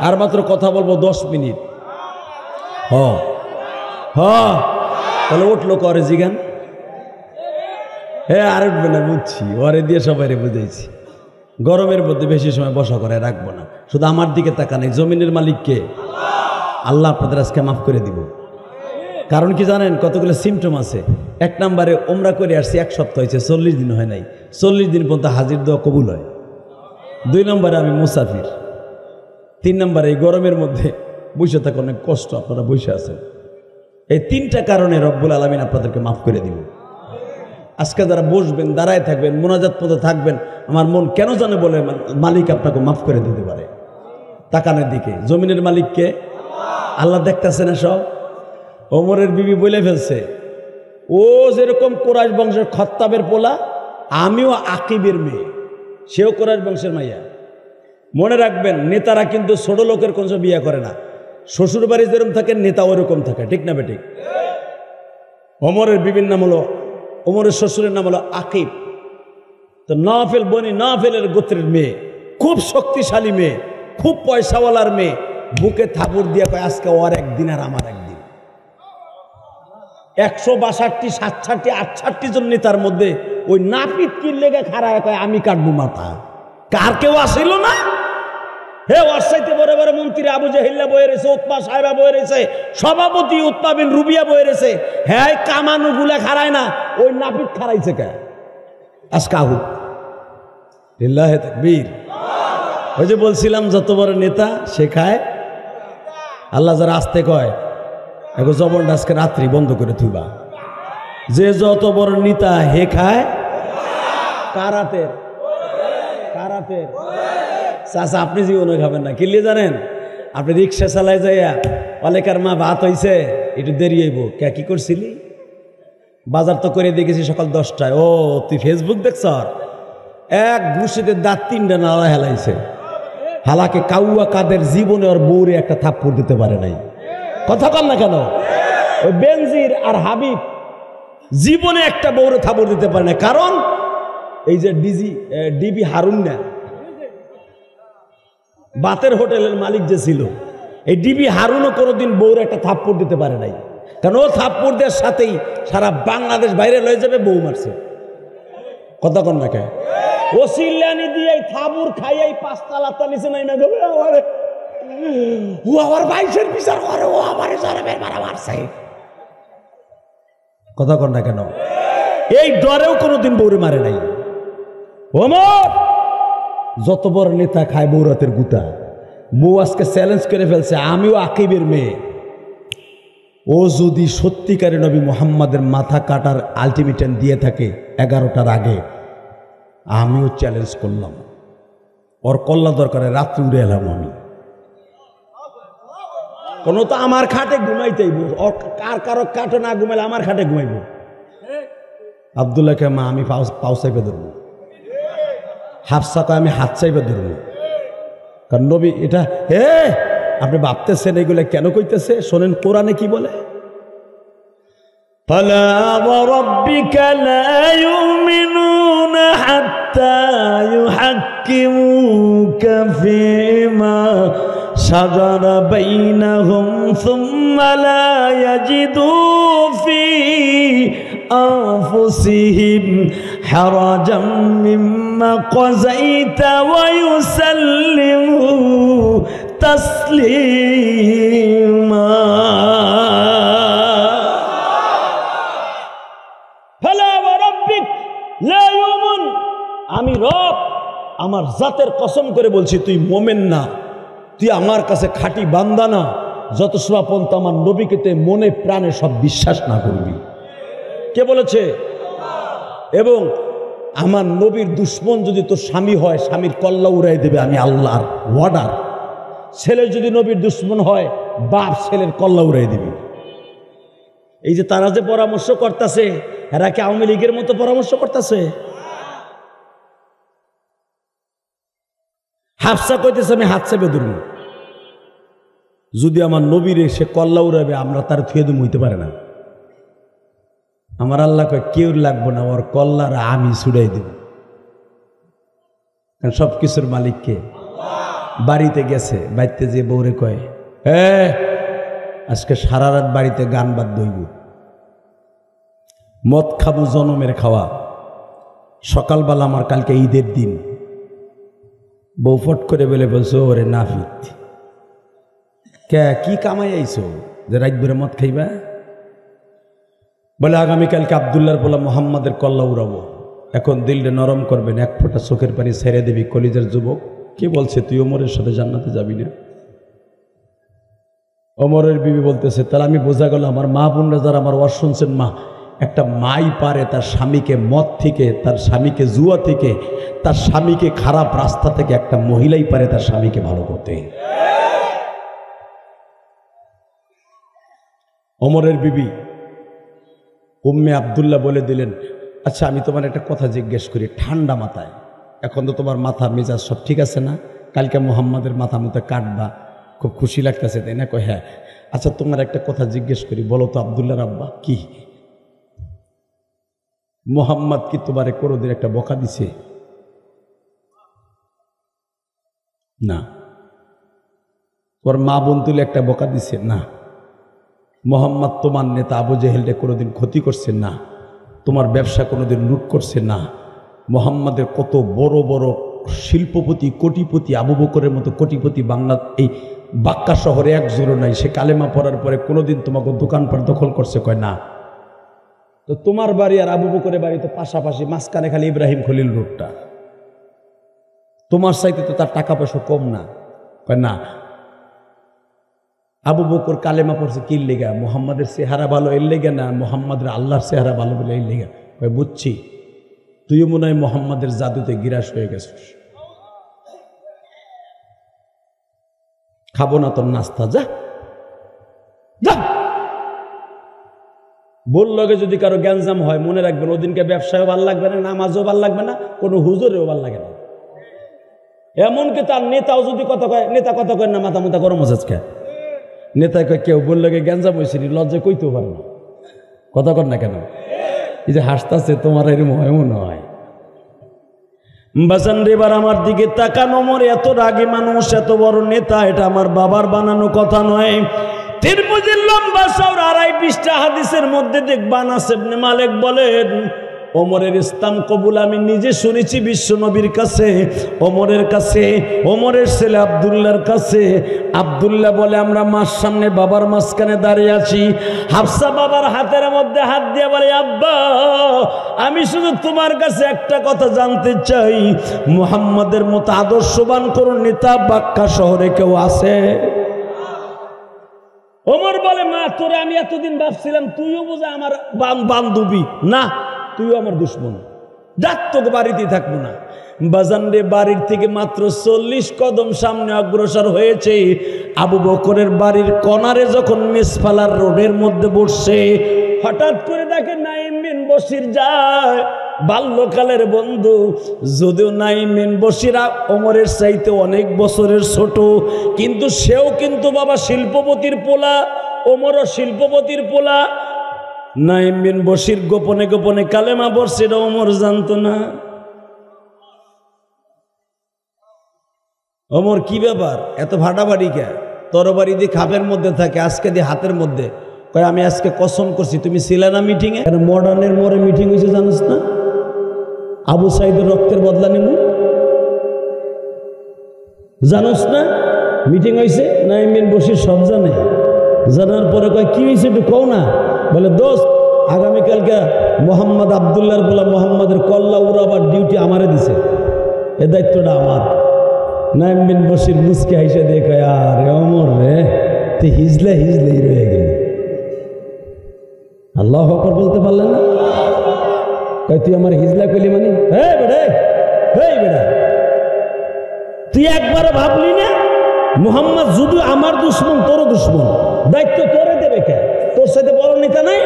আর মাত্র কথা বলবো 10 মিনিট। হ তাহলে উঠলো করে জিগান। হ্যাঁ, আর উঠবে না, বুঝছি, ওরে দিয়ে সবাই বুঝাইছি। গরমের মধ্যে বেশি সময় বসা করে রাখবো না। শুধু আমার দিকে তাকা নেই, জমিনের মালিককে আল্লাহ আপনাদের আজকে মাফ করে দিব। কারণ কি জানেন, কতগুলো সিমটম আছে। 1 নম্বরে ওমরা করে আসছি, 1 সপ্তাহ হয়েছে, 40 দিন হয় নাই। 40 দিন পর্যন্ত হাজির দোয়া কবুল হয়। 2 নম্বরে আমি মুসাফির। 3 নম্বরে এই গরমের মধ্যে বসে থাকা অনেক কষ্ট, আপনারা বসে আছেন। এই 3টা কারণে রব্বুল আলামিন আপনাদেরকে মাফ করে দিব। আজকে যারা বসবেন, দাঁড়ায় থাকবেন, মোনাজাত পথে থাকবেন, আমার মন কেন জানে বলে মালিক আপনাকে মাফ করে দিতে পারে। তাকানের দিকে, জমিনের মালিককে আল্লাহ দেখতেছে না সব। ওমরের বিবি বলে ফেলছে, ও যেরকম কোরাইশ বংশের খত্তাবের পোলা, আমিও আকিবের মেয়ে, সেও কোরাইশ বংশের মাইয়া। মনে রাখবেন, নেতারা কিন্তু ছোট লোকের কোন বিয়ে করে না। শ্বশুর বাড়ি যেরকম থাকে, নেতা ওরকম থাকে, ঠিক না বেঠিক? ওমরের বিবির নাম হলো, ওমরের শ্বশুরের নাম হলো আকিব। তো নাফেল বনি নাফেলের গোত্রের মেয়ে, খুব শক্তিশালী মেয়ে, খুব পয়সাওয়ালার মেয়ে। বুকে থাপুর দিয়ে কয়, আজকে ওর একদিন আর আমার একদিন। 162, 67, 68 জন নেতার মধ্যে ওই নাপিত কি লেগে খাড়ায় কয়, আমি কাটবো মাথা। কার কেউ আসিল না? হে, ওয়াসাইতে বড় বড় মন্ত্রী আবু জাহিল্লা বয়ে রয়েছে, উতবা সাহেবা বয়ে রয়েছে, সভাপতি উতবা বিন রুবিয়া বয়ে রয়েছে। হ্যাঁ, কামানু গুলা খাড়ায় না, ওই নাপিত খাড়াইছে কে? আজকে আহু লিল্লাহে তাকবীর। ওই যে বলছিলাম, যত বড় নেতা সে খায়। আল্লাহ যারা আসতে কয়, এখন জবনটা আজকে রাত্রি বন্ধ করে থুইবা। যে যত বড় নেতা হে খায় কারাতের কারাতের। চাচা, আপনি জীবনে খাবেন না, কিনলে জানেন? আপনি রিক্সা চালায় যাইয়া, অলেকার মা ভাত হইছে, একটু দেরি হইব, কে কি করছিলি? বাজার তো করে দেখেছি সকাল 10টায়। ও, তুই ফেসবুক দেখছ? এক ঘুষিতে দাঁত 3টা নাড়া হেলাইছে। হালাকে কাউয়া কাদের জীবনে ওর বউরে একটা থাপ্পড় দিতে পারে নাই। কথা কন না কেন? ওই বেনজির আর হাবিব জীবনে একটা বউরে থাপ্পড় দিতে পারে না। কারণ এই যে ডিবি হারুন না, বাতের হোটেলের মালিক যে ছিল, এই ডিবি হারুনও কোনোদিন বউরে একটা থাপ্পড় দিতে পারে নাই। কারণ ও থাপ্পড় দেওয়ার সাথেই সারা বাংলাদেশ বাইরে লয়ে যাবে, বউ মারছে। কথা কন না কে? ও সিল্লানি দিয়ে থাবুর খাইয়াই 5 তালাতে নিচে নাই না যাবে। ও আমার ভাইসের বিচার করে, ও আমার জরবের মারা মারছে। কথা কন না কেন? এই ডরেও কোনোদিন বউরে মারে নাই। ওমর যত বড় নেতা খায় বৌরাতের গুতা। বউ আজকে চ্যালেঞ্জ করে ফেলছে, আমিও আকিবের মেয়ে। ও যদি সত্যিকারে নবী মুহাম্মাদের মাথা কাটার আলটিমেটাম দিয়ে থাকে 11টার আগে, আমিও চ্যালেঞ্জ করলাম, ওর কল্লা দরকারে রাত্রি উড়ে এলাম আমি। কোনো তো আমার খাটে ঘুমাইতেইব, কার কারো কাটে না ঘুমাইলে আমার খাটে ঘুমাইব। আব্দুল্লাহকে মা আমি পাও চাইবে ধরবো, হাফসা কয় আমি হাত চাইবে ধরবো। কারণ নবী এটা, হে আপনি ভাবতেছেন এগুলো কেন কইতেছে? শোনেন কোরআনে কি বলে, ফালা ওয়া রাব্বিকা লা ইউমিনুনা হাত্তা ইউহাক্কিমুকা ফীমা শাজারা বাইনাহুম সুম্মা লা ইয়াজিদু ফি আনফুসিহিম হারাজাম মিম্মা কাযাইতা ওয়া ইউসাল্লিমু তাসলিমা। ফালা ওয়া রাব্বিক লা ইউমিন, আমি রব আমার জাতের কসম করে বলছি, তুই মোমেন না, তুই আমার কাছে খাঁটি বান্দা না, যত সময় পর্যন্ত আমার নবীকে তুই মনে প্রাণে সব বিশ্বাস না করবি। কে বলেছে? এবং আমার নবীর দুশ্মন যদি তোর স্বামী হয়, স্বামীর কল্লা উড়াই দেবে, আমি আল্লাহর ওয়ার্ডার। ছেলে যদি নবীর দুশ্মন হয়, বাপ ছেলের কল্লা উড়াই দিবি। এই যে তারা যে পরামর্শ করতেছে, এরা কি আওয়ামী লীগের মতো পরামর্শ করতেছে? হাফসা কইতেছে আমি হাত চেপে ধরব, যদি আমার নবীর সে কল্লা উড়াবে আমরা তার থুয়ে দেবো, হইতে পারে না। আমার আল্লাহ কয় কেউ লাগবো না, ওর কল্লার আমি ছুড়াই দেব। সব কিছুর মালিককে। বাড়িতে গেছে, বাড়িতে যে বউরে কয় আজকে সারা রাত বাড়িতে গান বাদ দইব, মদ খাবো জনমের খাওয়া, সকালবেলা আমার কালকে ঈদের দিন। বউ ফট করে বলছো ওরে নাফিত, কে কি কামাই আইছো যে রাত ভরে মদ খাইবা? বলে আগামীকালকে আব্দুল্লাহর বলা মোহাম্মদের কল্লা উড়াবো, এখন দিলটা নরম করবেন, এক ফোঁটা চোখের পানি ছেড়ে দিবি। কলিজার যুবক, কে বলছে তুই ওমরের সাথে জান্নাতে যাবি না? ওমরের বিবি বলতেছে তাহলে আমি বোঝা গেল আমার মা বোনরা যারা আমার ওয়াজ শুনছেন, মা একটা মাই পারে তার স্বামীকে মদ থেকে, তার স্বামীকে জুয়া থেকে, তার স্বামীকে খারাপ রাস্তা থেকে, একটা মহিলাই পারে তার স্বামীকে ভালো করতে। ওমরের বিবি উম্মে আব্দুল্লাহ বলে দিলেন, আচ্ছা আমি তোমার একটা কথা জিজ্ঞেস করি ঠান্ডা মাথায়, এখন তো তোমার মাথা মেজাজ সব ঠিক আছে না? কালকে মোহাম্মদের মাথা মতো কাটবা, খুব খুশি লাগতেছে তাই না? কয় হ্যাঁ। আচ্ছা তোমার একটা কথা জিজ্ঞেস করি, বলো তো আব্দুল্লাহর আব্বা, কি মোহাম্মদ কি তোমারে কোনোদিন একটা বকা দিছে? না। তোর মা বোন তুলে একটা বকা দিছে? না। মোহাম্মদ তোমার নেতা আবু জেহেলটা কোনোদিন ক্ষতি করছে? না। তোমার ব্যবসা কোনোদিন লুট করছে? না। মোহাম্মদের কত বড় বড় শিল্পপতি, কোটিপতি, আবু বকরের মতো কোটিপতি বাংলা এই বাক্কা শহরে একজোড়ও নাই। সে কালেমা পড়ার পরে কোনোদিন তোমাকে দোকানপাট দখল করছে? কয় না। তো তোমার বাড়ি আর আবু বকরের বাড়ি তো পাশাপাশি, মাঝখানে খালি ইব্রাহিম খলিল রোডটা, তোমার চাইতে তো তার টাকা পয়সা কম না? কয় না। আবু বকর কালেমা পড়ছে কি লেগা? মোহাম্মদের চেহারা ভালো এর লেগে না, মোহাম্মদের আল্লাহর চেহারা ভালো বলে এই লেগা? কয় বুঝছি, তুইও মনে হয় মোহাম্মদের জাদুতে গিরাস হয়ে গেছিস। খাবো না তোর নাস্তা, যা যা। বললগে যদি কারো গ্যাঞ্জাম হয় মনে রাখবেন, ওদিনকে ব্যবসায়ও ভাল লাগবে না, নামাজও ভাল লাগবে না, কোনো হুজুরেও ভাল লাগে না। এমনকি তার নেতাও যদি কথা কয়, নেতা কথা কয় না, মাথা মুথা গরম হচ্ছে কে? নেতা কয় কেউ বললগে গ্যাঞ্জাম হয়েছে লজ্জা কইতেও পারে না, কথা কর না কেন? এই যে হাসতাছে তোমার এরকম হয় মনে হয়। বাসান রেবার আমার দিকে তাকানো, মোর এত রাগী মানুষ, এত বড় নেতা, এটা আমার বাবার বানানো কথা নয়। তিরমিজির লম্বা সওর 2.5 পৃষ্ঠা হাদিসের মধ্যে দেখবা আনাস ইবনে মালিক বলেন, ওমরের ইসলাম কবুল আমি নিজে শুনেছি বিশ্ব নবীর কাছে, ওমরের কাছে, ওমরের ছেলে আব্দুল্লাহর কাছে। আব্দুল্লাহ বলে আমরা মার সামনে বাবার মাঝখানে দাঁড়িয়ে আছি, হাফসা বাবার হাতের মধ্যে হাত দিয়ে বলে আব্বা আমি শুধু তোমার কাছে একটা কথা জানতে চাই, মুহাম্মাদের মতো আদর্শবান কোন নেতা বাক্কা শহরে কেউ আছে? ওমর বলে মা তোরে আমি এতদিন ভাবছিলাম তুইও বোঝা আমার বান্ধবী না, তুইও আমার দুশ্মন, ডাক তোকে বাড়িতেই থাকবো না। বাজানরে বাড়ির থেকে মাত্র 40 কদম সামনে অগ্রসর হয়েছে, আবু বকরের বাড়ির কর্নারে যখন মেসফালার রোডের মধ্যে বসছে, হঠাৎ করে দেখে নাঈম বিন বশির যায়, বাল্যকালের বন্ধু। যদিও নাঈম বিন বশির ওমরের চাইতে অনেক বছরের ছোট, কিন্তু সেও কিন্তু বাবা শিল্পপতির পোলা, ওমরও শিল্পপতির পোলা। নাঈম বিন বশির গোপনে গোপনে কালেমা পড়ছে, এটা ওমর জানতো না। ওমর কি ব্যাপার এত ফাটাফাটি কে? তরবারি দিয়ে খাপের মধ্যে থাকে, আজকে দিয়ে হাতের মধ্যে। কয় আমি আজকে কসম করছি, তুমি ছিলে না মিটিংয়ে? মডার্নের মোড়ে মিটিং হয়েছে জানিস না? আবু সাইদের রক্তের বদলা নেব জানোস না? মিটিং হয়েছে, নাঈম বিন বশির সব জানে। জানার পরে কয় কি হয়েছে একটু কও না। বলে দোস্ত আগামীকালকে মোহাম্মদ আব্দুল্লাহর বলা মোহাম্মদের কল্লা উড়াবার ডিউটি আমারে দিছে, এ দায়িত্বটা আমার। নাঈম বিন বশির মুসকে হাইসে দিয়ে কয় আরে ওমর রে, তুই হিজলেই রয়ে গেলি। আল্লাহু আকবার বলতে পারলেন না? তুই আমার হিজলা কইলি মানে বেটা তুই একবার ভাবলি না মুহাম্মদ যদি আমার দুশ্মন তোরও দুশ্মন, দায়িত্ব তোরে দেবে কে? তোর সাথে বড় নেতা নাই?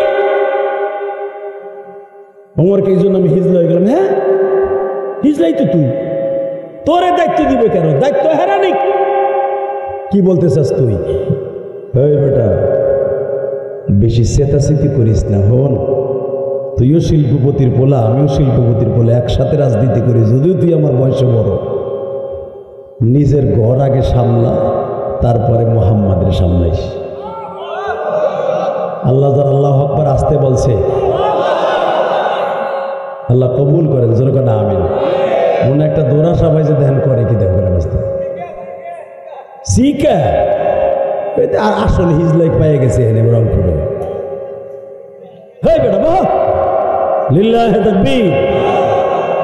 ওমরকে এই জন্য আমি হিজলা হয়ে গেলাম। হ্যাঁ হিজলাই তো তুই, তোরে দায়িত্ব দিবে কেন? দায়িত্ব হেরানি। কি বলতে চাস তুই? বেটা বেশি চেতাচেতি করিস না। হন তুইও শিল্পপতির পোলা, আমিও শিল্পপতির পোলা, একসাথে রাজনীতি করি, যদিও তুই আমার বয়সে বড়। নিজের ঘর আগে সামলা, তারপরে মুহাম্মাদের সামলাইস। আল্লাহ আল্লাহু আকবার আসতে বলছে, আল্লাহ কবুল করেন, যেরকম না আমিন। মনে একটা দৌড়া সবাই যে ধ্যান করে কি দেখবেন অবস্থা শিখা আর আসলে হিজলাই পেয়ে গেছে এনে রংপুরে। হেই বেটা বাহ, লিল্লাহে তাকবীর,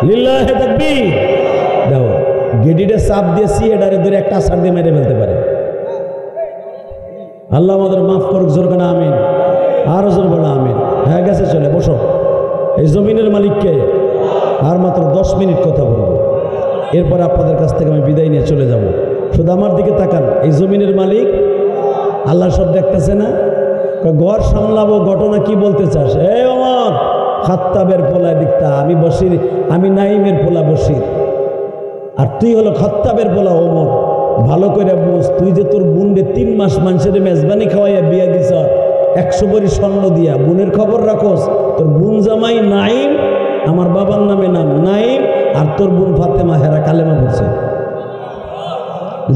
লিল্লাহে তাকবীর। দেখো গেডিটা চাপ দিয়েছি, এটারে ধরে একটা আছাড় দিয়ে মেরে ফেলতে পারে। আল্লাহ আমাদের মাফ করুক, যেরকম না আমিন। আরো জোর বলা আমিন। হ্যাঁ গেছে, চলে বসো। এই জমিনের মালিককে আর মাত্র 10 মিনিট কথা বলবো, এরপরে আপনাদের কাছ থেকে আমি বিদায় নিয়ে চলে যাব। শুধু আমার দিকে তাকান, এই জমিনের মালিক আল্লাহ সব দেখতেছে না? ঘর সামলাবো, ঘটনা কি বলতে চাস? এই ওমর খাত্তাবের পোলা দিকতা, আমি বসির, আমি নাইমের পোলা বসির, আর তুই হলো খাত্তাবের পোলা ওমর। ভালো করে বুঝ, তুই যে তোর বোনরে 3 মাস মানুষের মেজবানি খাওয়াইয়া বিয়া দিছ 100 ভরি স্বর্ণ দিয়া, বোনের খবর রাখোস। তোর বোন জামাই নাইম, আমার বাবার নামে নাম নাইম, আর তোর বোন ফাতেমা হেরা কালেমা পড়ছে।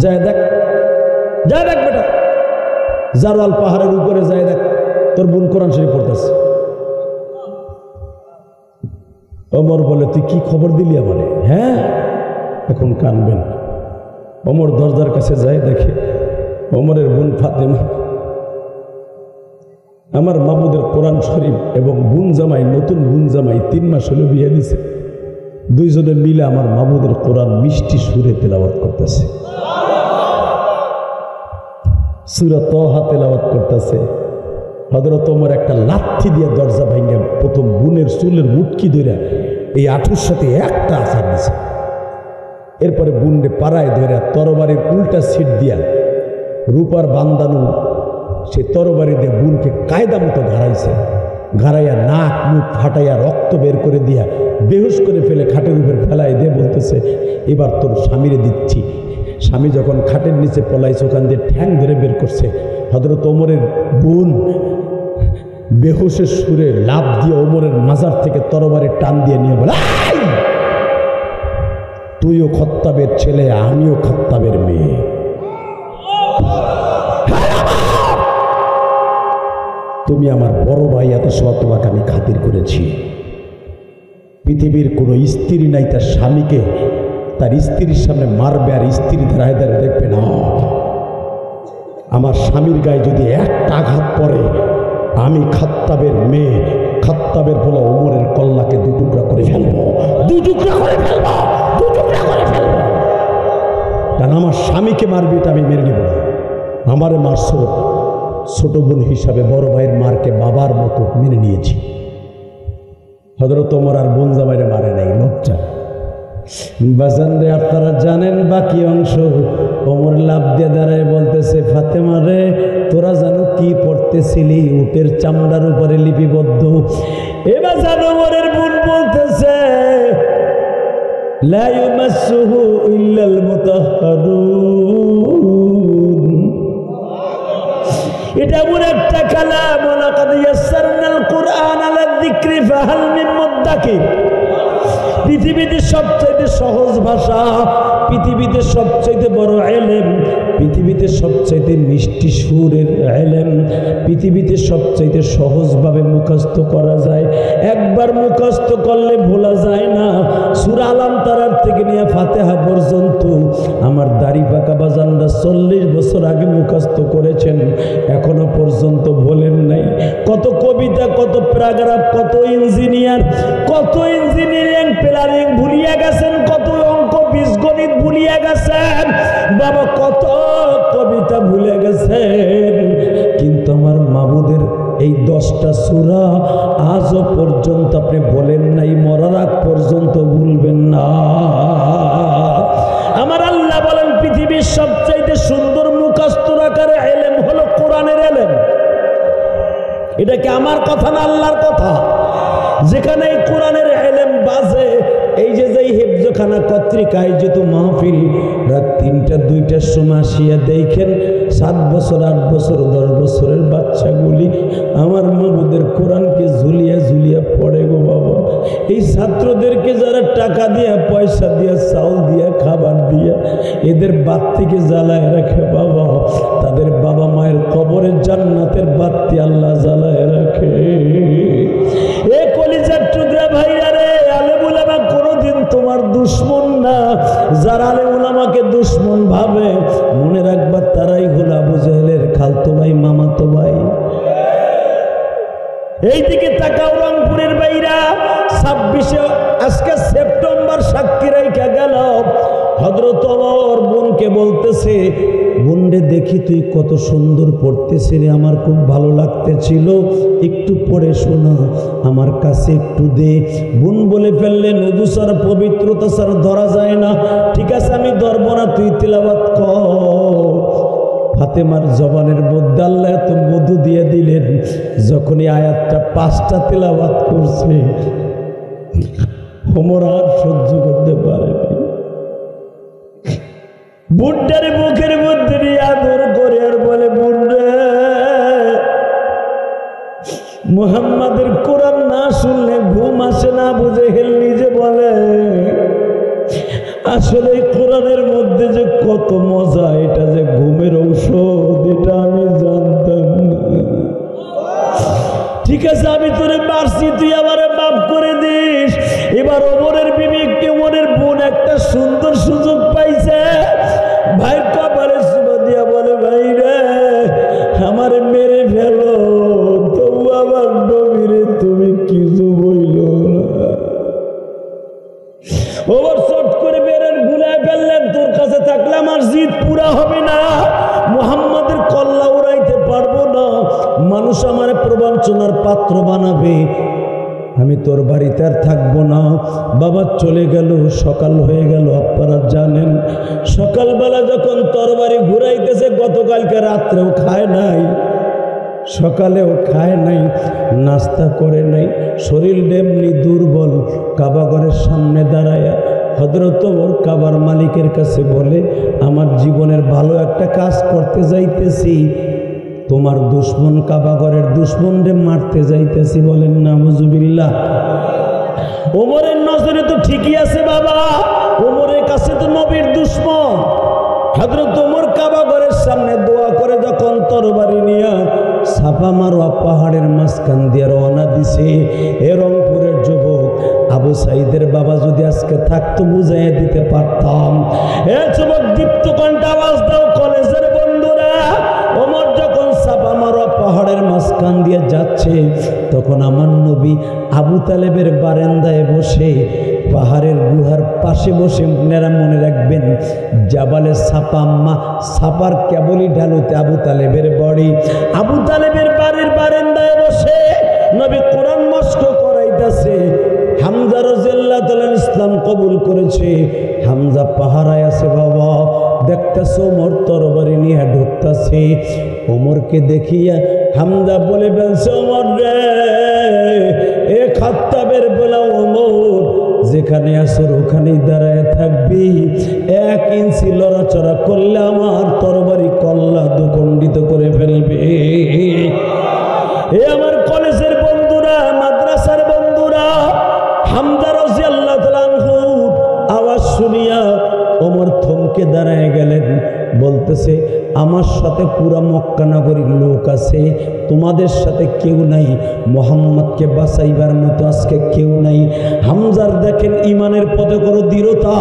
যায় দেখ, যায় দেখ বেটা, জারওয়াল পাহাড়ের উপরে যায় দেখ, তোর বোন কোরআন শরীফ পড়তেছে। ওমর বলে তুই কি খবর দিলি আমারে? হ্যাঁ এখন কানবেন। ওমর দরজার কাছে যায়, দেখে ওমরের বোন ফাতেমা আমার মাবুদের কোরআন শরীফ এবং বোন জামাই, নতুন বোন জামাই 3 মাস হলো বিয়ে দিছে, দুইজনে মিলে আমার মাবুদের কোরআন মিষ্টি সুরে তেলাওয়াত করতেছে, সূরা তাহা তেলাওয়াত করতেছে। হযরত ওমর একটা লাথি দিয়ে দরজা ভাঙিয়ে প্রথম বোনের চুলের মুটকি ধরে এই আঁঠুর সাথে একটা আছাড় দিছে। এরপরে বোনরে পাড়ায় ধরে তরবারির উল্টা সিট দিয়া রূপার বান্দানু সে তরবারি দিয়ে বোনকে কায়দা মতো ঘাড়াইছে। ঘাড়াইয়া নাক মুখ ফাটাইয়া রক্ত বের করে দিয়া বেহুশ করে ফেলে খাটের উপরে ফেলাই দিয়ে বলতেছে, এবার তোর স্বামীরে দিচ্ছি। স্বামী যখন খাটের নিচে পলাইছে, ওখান দিয়ে ঠ্যাং ধরে বের করছে। হযরত ওমরের বোন বেহুশের সুরে লাফ দিয়ে ওমরের মাজার থেকে তরবারি টান দিয়ে নিয়ে বলে, তুইও খাত্তাবের ছেলে, আমিও খাত্তাবের মেয়ে। তুমি আমার বড় ভাই, এত সব তোমাকে আমি খাতির করেছি। পৃথিবীর কোনো স্ত্রী নাই তার স্বামীকে তার স্ত্রীর সামনে মারবে আর স্ত্রী ধারায় ধারে দেখবে না। আমার স্বামীর গায়ে যদি একটা আঘাত পড়ে, আমি খাত্তাবের মেয়ে, খাত্তাবের বলা ওমরের কল্লাকে 2 টুকরা করে ফেলবো, 2 টুকরা করে ফেলবো, 2 টুকরা করে ফেলবো। কারণ আমার স্বামীকে মারবি, এটা আমি মেনে নেব না। আমারে মারছ, ছোট বোন হিসাবে বড় ভাইয়ের মারকে বাবার মতো মেনে নিয়েছি। হযরত ওমর আর বোন জামাইরে মারে নাই, লজ্জা। বাজান রে, আপনারা জানেন বাকি অংশ। ওমর লাভ দিয়ে দাঁড়ায় বলতেছে, ফাতেমা রে, তোরা জানো কি পড়তেছিলি? উটের চামড়ার উপরে লিপিবদ্ধ। এবার জানো ওমরের বোন বলতেছে, লা ইউমাসসুহু ইল্লাল মুতাহহারুন। এটা এমন একটা কালাম, লাকাদ ইয়াসসারনাল কুরআন আলা যিকরি ফাহাল মিন মুদ্দাকির। পৃথিবীতে সবচাইতে সহজ ভাষা, পৃথিবীতে সবচাইতে বড় ইলম, পৃথিবীতে সবচাইতে মিষ্টি সুরের ইলম, পৃথিবীতে সবচাইতে সহজভাবে মুখস্থ করা যায়। একবার মুখস্থ করলে ভোলা যায় না। সূরা আল আনতারার থেকে নিয়ে ফাতিহা পর্যন্ত আমার দাড়ি পাকা বাজানরা 40 বছর আগে মুখস্থ করেছেন, এখনো পর্যন্ত বলেন নাই। কত কবিতা, কত প্যারাগ্রাফ, কত ইঞ্জিনিয়ারিং প্ল্যানিং ভুলিয়া গেছেন, কত অঙ্ক বীজগণিত ভুলিয়া গেছেন বাবা, কত কবিতা ভুলে গেছেন। কিন্তু আমার মাবুদের এই 10টা সূরা আজও পর্যন্ত আপনি বলেন নাই, মরার আগ পর্যন্ত ভুলবেন না। আমার আল্লাহ বলেন পৃথিবীর সবচাইতে সুন্দর মুখস্থর আকারে ইলম হলো কোরআনের ইলম। এটা কি আমার কথা না আল্লাহর কথা? যেখানে এই কোরআনের ইলম বাজে, এই যে যেই হেফজখানা কর্তৃক আয়োজিত মাহফিল, রাত 3টা 2টার সময় আসিয়া দেখেন 7 বছর 8 বছর 10 বছরের বাচ্চাগুলি আমার মাবুদের কোরআনকে ঝুলিয়া ঝুলিয়া পড়ে গো বাবা। এই ছাত্রদেরকে যারা টাকা দিয়া, পয়সা দিয়া, চাউল দিয়া, খাবার দিয়া এদের বাত্তিকে জ্বালায় রাখে বাবা, তাদের বাবা মায়ের কবরের জান্নাতের বাত্তি আল্লাহ জ্বালায় রাখে। এ কলিজার টুকরা ভাইরা রে, আলেম উলামা কোনোদিন তোমার দুশ্মন না। যারা আলেম উলামাকে দুশ্মন ভাবে, মনে রাখবা তারাই হলো আবু জাহেলের খালতো ভাই, মামাতো ভাই। এইদিকে তাকাও রংপুরের বাইরা, 26 আজকে সেপ্টেম্বর সাক্ষী রাইখা গেল। হযরত ওমর বোনকে বলতেছে, বোন রে দেখি তুই কত সুন্দর পড়তেছিস, আমার খুব ভালো লাগতেছিল, একটু পড়ে শোনা, আমার কাছে একটু দে। বোন বলে ফেললেন, ওযু ছাড়া, পবিত্রতা ছাড়া ধরা যায় না। ঠিক আছে আমি ধরবো না, তুই তিলাওয়াত কর। ফাতেমার জবানের মধ্যে আল্লাহ এত মধু দিয়ে দিলেন, যখন এই আয়াতটা 5টা তিলাওয়াত করছে, ওমর আর সহ্য করতে পারেনি। বুড্ডারে মুখের মধ্যে নিয়ে আদর করে আর বলে, বুড্ডা মুহাম্মাদের কোরআন না শুনলে ঘুম আসে না। আবু জাহেল নিজে বলে, আসলে কোরআনের মধ্যে যে কত মজা, এটা যে ঘুমের ঔষধ, এটা আমি জানতাম না। ঠিক আছে আমি তোরে মারছি, তুই আমারে মাফ করে দিস। এবার ওমরের বিবি, ওমরের বোন একটা সুন্দর সুযোগ পাইছে। ভাই কপালে চুমা দিয়া বলে, ভাই রে আমারে মেরে ফেলো, তবু আমার নবীরে তুমি কিছু বইল না। ওমর চট করে বেরেন গুলায় ফেললেন, তোর কাছে থাকলে আমার জিদ পুরা হবে না, মুহাম্মাদের কল্লা উড়াইতে পারবো না, মানুষ আমার প্রবঞ্চনার পাত্র বানাবে, আমি তোর বাড়িতে আর থাকবো না। বাবা চলে গেল, সকাল হয়ে গেল। আপনারা জানেন সকালবেলা যখন তরবারি ঘুরাইতেছে, গতকালকে রাত্রেও খায় নাই, সকালেও খায় নাই, নাস্তা করে নাই, শরীর এমনি দুর্বল। কাবাঘরের সামনে দাঁড়ায়া হযরত ওমর কাবার মালিকের কাছে বলে, আমার জীবনের ভালো একটা কাজ করতে যাইতেছি, তোমার দুশ্মন কাবাঘরের দুশ্মনরে মারতে যাইতেছি। বলেন নাউজুবিল্লাহ। ওমরের নজরে তো ঠিকই আছে বাবা, ওমরের কাছে তো নবীর দুশ্মন। হযরত ওমর কাবাঘরের সামনে দোয়া করে যখন তরবারি নিয়ে সাফা মারোয়া পাহাড়ের মাঝখান দিয়ে রওনা দিছে, এ রংপুরের যুবক আবু সাইদের বাবা যদি আজকে থাকতো বুঝাইয়া দিতে পারতাম। এ যুবক দীপ্ত কণ্ঠে আওয়াজ দাও, কলেজের বন্ধুরা, ওমর যখন সাফা মারোয়া পাহাড়ের মাঝখান দিয়ে যাচ্ছে, তখন আমার নবী আবু তালেবের বারান্দায় বসে, পাহাড়ের গুহার পাশে বসে, আপনারা মনে রাখবেন জাবালে সাপা, আম্মা সাপার কেবলই ঢালুতে আবু তালেবের বাড়ি। আবু তালেবের বাড়ির বারান্দায় বসে নবী কোরআন মস্ক করাইতেছে। হামজা রাদিয়াল্লাহু তাআলা ইসলাম কবুল করেছে, হামজা পাহারায় আছে বাবা। দেখতেছে ওমর তরবারি নিয়ে ঢুকতেছে, ওমরকে দেখিয়া হামজা বলে ফেলছে, ওমর রে, এ খাত্তাবের বলা ওমর, যেখানে আসর ওখানেই দাঁড়ায় থাকবি, 1 ইঞ্চি লড়াচড়া করলে আমার তরবারি কল্লা দুখণ্ডিত করে ফেলবে। এ আমার কলেজের বন্ধুরা, মাদ্রাসার বন্ধুরা, হামজা রাদিয়াল্লাহু তাআলা আনহু আওয়াজ শুনিয়া ওমর থমকে দাঁড়ায় গেলেন। বলতেছে, আমার সাথে পুরা মক্কা নগরীর লোক আছে, তোমাদের সাথে কেউ নাই, মুহাম্মদকে বাঁচাইবার মতো আজকে কেউ নাই। হামজার দেখেন ইমানের পথে কোনো দৃঢ়তা।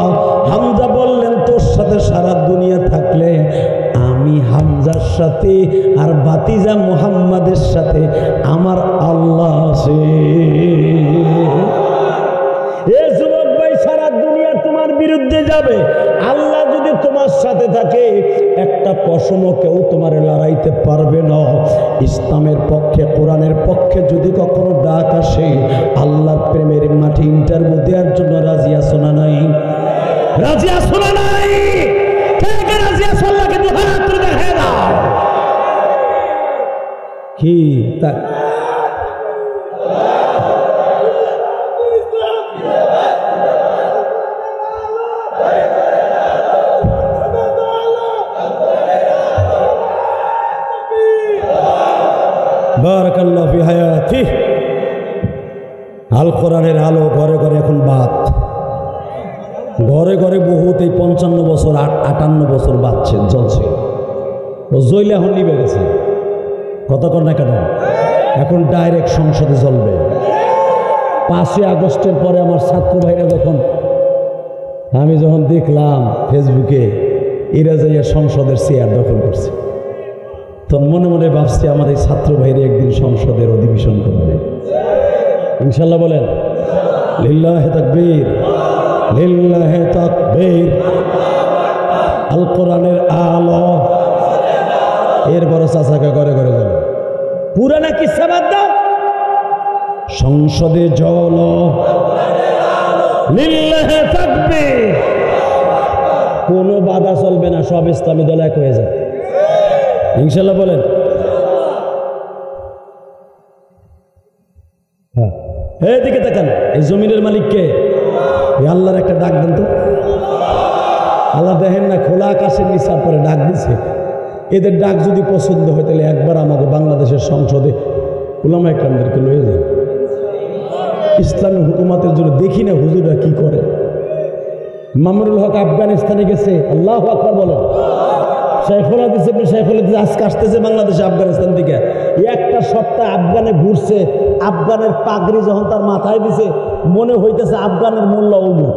হামজা বললেন, তোর সাথে সারা দুনিয়া থাকলে আমি হামজার সাথে আর ভাতিজা মুহাম্মাদের সাথে আমার আল্লাহ আছে। এ যুবক ভাই, সারা দুনিয়া তোমার বিরুদ্ধে যাবে। আল্লাহ যদি তোমার সাথে থাকে একটা পশমও কেউ তোমার লড়াইতে পারবে না। ইসলামের পক্ষে কোরআনের পক্ষে যদি কখনো ডাক আসে, আল্লাহর প্রেমের মাঠে ইন্টারভিউ দেওয়ার জন্য রাজি আছো না নাই? রাজি আছো না নাই? কে কে রাজি আছো? আল্লাহকে দুহাত তুলে দেখায় দাও। কি তা বারাকাল্লাহু ফি হায়াতি। আল কোরআনের আলো ঘরে ঘরে এখন বাত, ঘরে ঘরে বহুত এই 55 বছর 58 বছর বাঁচছে, জ্বলছে। ও জ্বলে এখন নিবে গেছে, কথা কর না কেন? এখন ডাইরেক্ট সংসদে জ্বলবে। 5ই আগস্টের পরে আমার ছাত্র ভাইরা আমি যখন দেখলাম ফেসবুকে এরা যাইয়া সংসদের চেয়ার দখল করছে, তখন মনে মনে ভাবছি আমার এই ছাত্র ভাইরে একদিন সংসদের অধিবেশন করবে ইনশাল্লাহ। বলেন লিল্লাহে তাকবীর, লিল্লাহে তাকবীর। আল কোরআনের আলো। এরপর চাচাকে করে করে যাবে পুরানা কিসা বাদ দাও, সংসদে জল লিল্লাহে তাকবীর। কোনো বাধা চলবে না, সব ইসলামী দল এক হয়ে যায় ইনশাল্লাহ। বলেন হ্যাঁ। এদিকে দেখেন, এই জমিনের মালিককে আল্লাহর একটা ডাক দেন তো। আল্লাহ দেখেন না, খোলা আকাশের নিচার পরে ডাক দিছে। এদের ডাক যদি পছন্দ হয় তাহলে একবার আমাদের বাংলাদেশের সংসদে উলামা ইকরামদেরকে লয়ে যান। ইসলামী হুকুমাতের জন্য দেখি না হুজুরা কি করে। মামুনুল হক আফগানিস্তানে গেছে, আল্লাহু আকবার বলেন। শাইখুল হাদিস ইবনে শাইখুল হাদিস আজকে আসতেছে বাংলাদেশে আফগানিস্তান থেকে। একটা সপ্তাহ আফগানে ঘুরছে, আফগানের পাগড়ি যখন তার মাথায় দিছে মনে হইতেছে আফগানের মোল্লা উমর।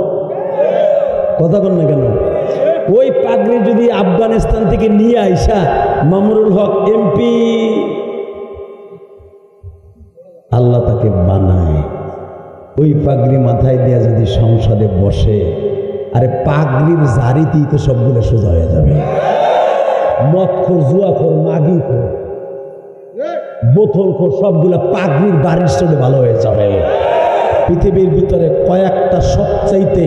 কথা বল না কেন? ওই পাগড়ি যদি আফগানিস্তান থেকে নিয়ে আইসা মামুনুল হক এমপি, আল্লাহ তাকে বানায়, ওই পাগড়ি মাথায় দিয়া যদি সংসদে বসে, আরে পাগড়ির জারিতেই তো সবগুলো সোজা হয়ে যাবে। মদখোর, জুয়াখোর, মাগিখোর, বোতলখোর সবগুলা পাগড়ির বাড়ির সাথে ভালো হয়ে যাবে। পৃথিবীর ভিতরে কয়েকটা সবচাইতে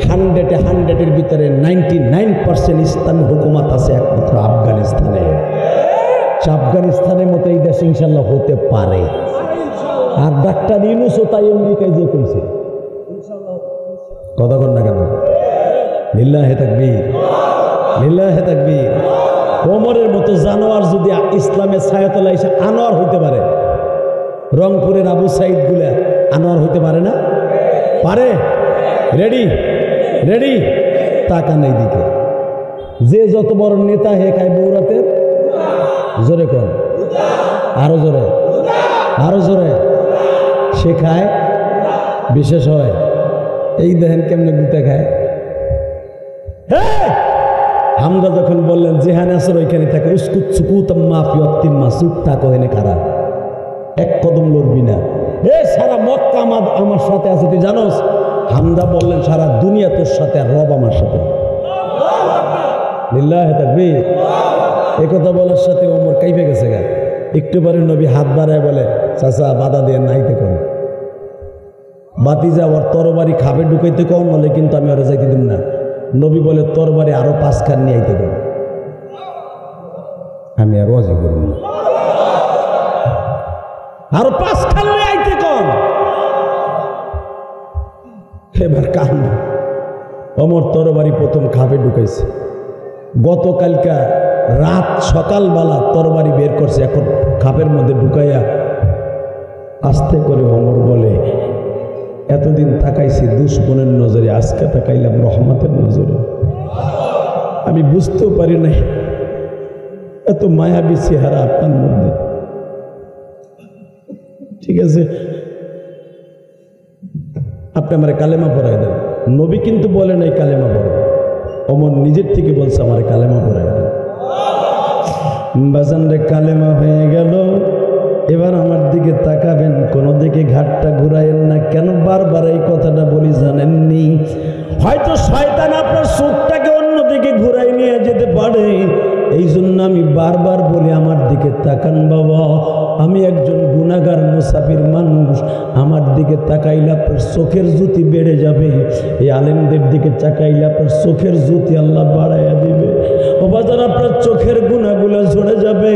100-এর ভিতরে 99% ইসলামী হুকুমাত আছে একমাত্র আফগানিস্তানে। আফগানিস্তানের মতো এই দেশ ইনশাল্লাহ হতে পারে। আর ডাক্তার ইউনূসও তাই আমেরিকায় যে কইছে। কথা কর না কেন? লিল্লাহে তাকবীর, লিল্লাহে তাকবীর। ওমরের মতো জানোয়ার যদি ইসলামের ছায়াতলায় এসে আনোয়ার হইতে পারে, রংপুরের আবু সাইদ গুলা আনোয়ার হইতে পারে না? পারে। রেডি রেডি, তাকান এই দিকে। যে যত বড় নেতা হে খায় বৌরাতের, জোরে কর, আরো জোরে, আরো জোরে। সে খায় বিশেষ হয়। এই দেখেন কেমনে গুতে খায়। হামদা যখন বললেন যেখানে আসর ওইখানে থাকে, উস্কুত সুকুতাম মাফি অত্তিম্মা, চুপ থাকো এনে খারা, এক কদম লড়বি না। সারা মক্কা আমার সাথে আছে, তুই জানোস? হামদা বললেন সারা দুনিয়া তোর সাথে, আর রব আমার সাথে। লিল্লাহে তাকবীর। এই কথা বলার সাথে ওমর কাইপে গেছে গা। একটু পরে নবী হাত বাড়ায় বলে, চাচা বাধা দিয়ে নাইতে কর, বাতিজা ওর তরবারি খাবে ঢুকাইতে কম, বলে কিন্তু আমি ওরা যাইতে দিব না। নবী বলে তরবারি আরো 5 খান নিয়ে আইতে কর, আমি আর রাজি করব না। আরো 5 খান নিয়ে আইতে কর। এবার কান্দ। ওমর তরবারি প্রথম খাবে ঢুকাইছে। গতকালকা রাত সকালবেলা তরবারি বের করছে, এখন খাপের মধ্যে ঢুকাইয়া আস্তে করে ওমর বলে, এতদিন তাকাইছি দুশ্মনের নজরে, আজকে তাকাইলাম রহমতের নজরে। আমি বুঝতেও পারি নাই এত মায়াবী চেহারা আপনার মধ্যে। ঠিক আছে, আপনি আমার কালেমা পড়াই দেন। নবী কিন্তু বলে নাই কালেমা পড়ো, ওমর নিজের থেকে বলছে আমার কালেমা পড়াই দেন। বাজান রে কালেমা হয়ে গেল, এবার আমার দিকে তাকাবেন, কোনো দিকে ঘাটটা ঘুরাইয়েন না। কেন বারবার এই কথাটা বলি জানেননি? হয়তো হয়তো শয়তান আপনার চোখটাকে অন্যদিকে ঘুরাই নিয়ে যেতে পারে। এই জন্য আমি বারবার বলি, আমার দিকে তাকান বাবা, আমি একজন গুনাহগার মুসাফির মানুষ, আমার দিকে তাকাইলে আপনার চোখের জ্যোতি বেড়ে যাবে। এই আলেমদের দিকে তাকাইলে আপনার চোখের জ্যোতি আল্লাহ বাড়াইয়া দিবে। ও বাজার আপনার চোখের গুনাহগুলো ঝরে যাবে।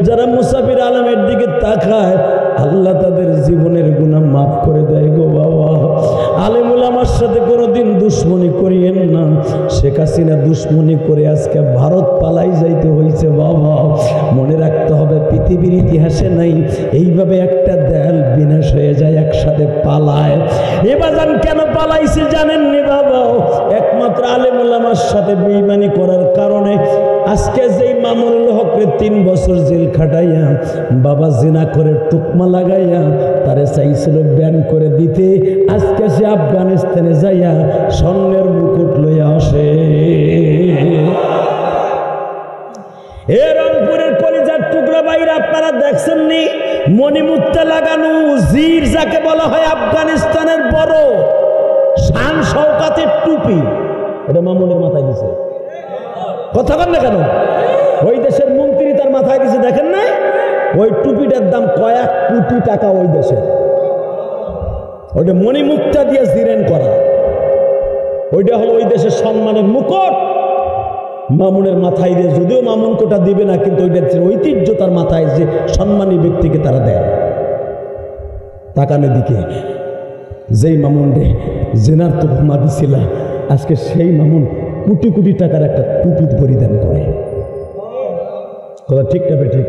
যারা মুসাফির আলেমের দিকে তাকায় আল্লাহ তাদের জীবনের গুনাহ মাফ করে দেয় গো বাবা। আলেমুল আমার সাথে কোনোদিন দুশ্মনী করিয়েন না। শেখ হাসিনা দুশ্মনী করে আজকে ভারত পালাই যাইতে হয়েছে বাবা। মনে রাখতে হবে পৃথিবীর ইতিহাসে নাই এইভাবে একটা দেয়াল বিনাশ হয়ে যায় একসাথে পালায়। এবার কেন পালাইছে জানেননি বাবা? একমাত্র আলেমুল আমার সাথে বেঈমানি করার কারণে আজকে যেই মামুনুল হকরে 3 বছর জেল খাটাইয়া বাবা জিনা করে তুকমা লাগাইয়া তারে চাইছিল ব্যান করে দিতে, আজকে সে আফগানিস্তানে যাইয়া স্বর্ণের মুকুট লইয়া আসে। এ রংপুরের কলিজার টুকরা বাইরে আপনারা দেখছেননি মণিমুক্তা লাগানো জির, যাকে বলা হয় আফগানিস্তানের বড় শান শওকাতের টুপি, এটা মামুনের মাথায় দিছে। কথা বল না কেন? ওই দেশের মন্ত্রী তার মাথায় দিছে, দেখেন না? ওই টুপিটার দাম কয়েক কোটি টাকা ওই দেশে। ওইটা মণিমুক্তা দিয়ে জিরেন করা, ওইটা হলো ওই দেশের সম্মানের মুকুট মামুনের মাথায় দিয়ে। যদিও মামুন কোটা দিবে না, কিন্তু ওইটা ঐতিহ্য তার মাথায়, যে সম্মানী ব্যক্তিকে তারা দেয়। তাকানের দিকে যেই মামুন রে জেনার তুকমা দিছিল, আজকে সেই মামুন কোটি কোটি টাকার একটা টুপি পরিধান করে। কথা ঠিক না ঠিক?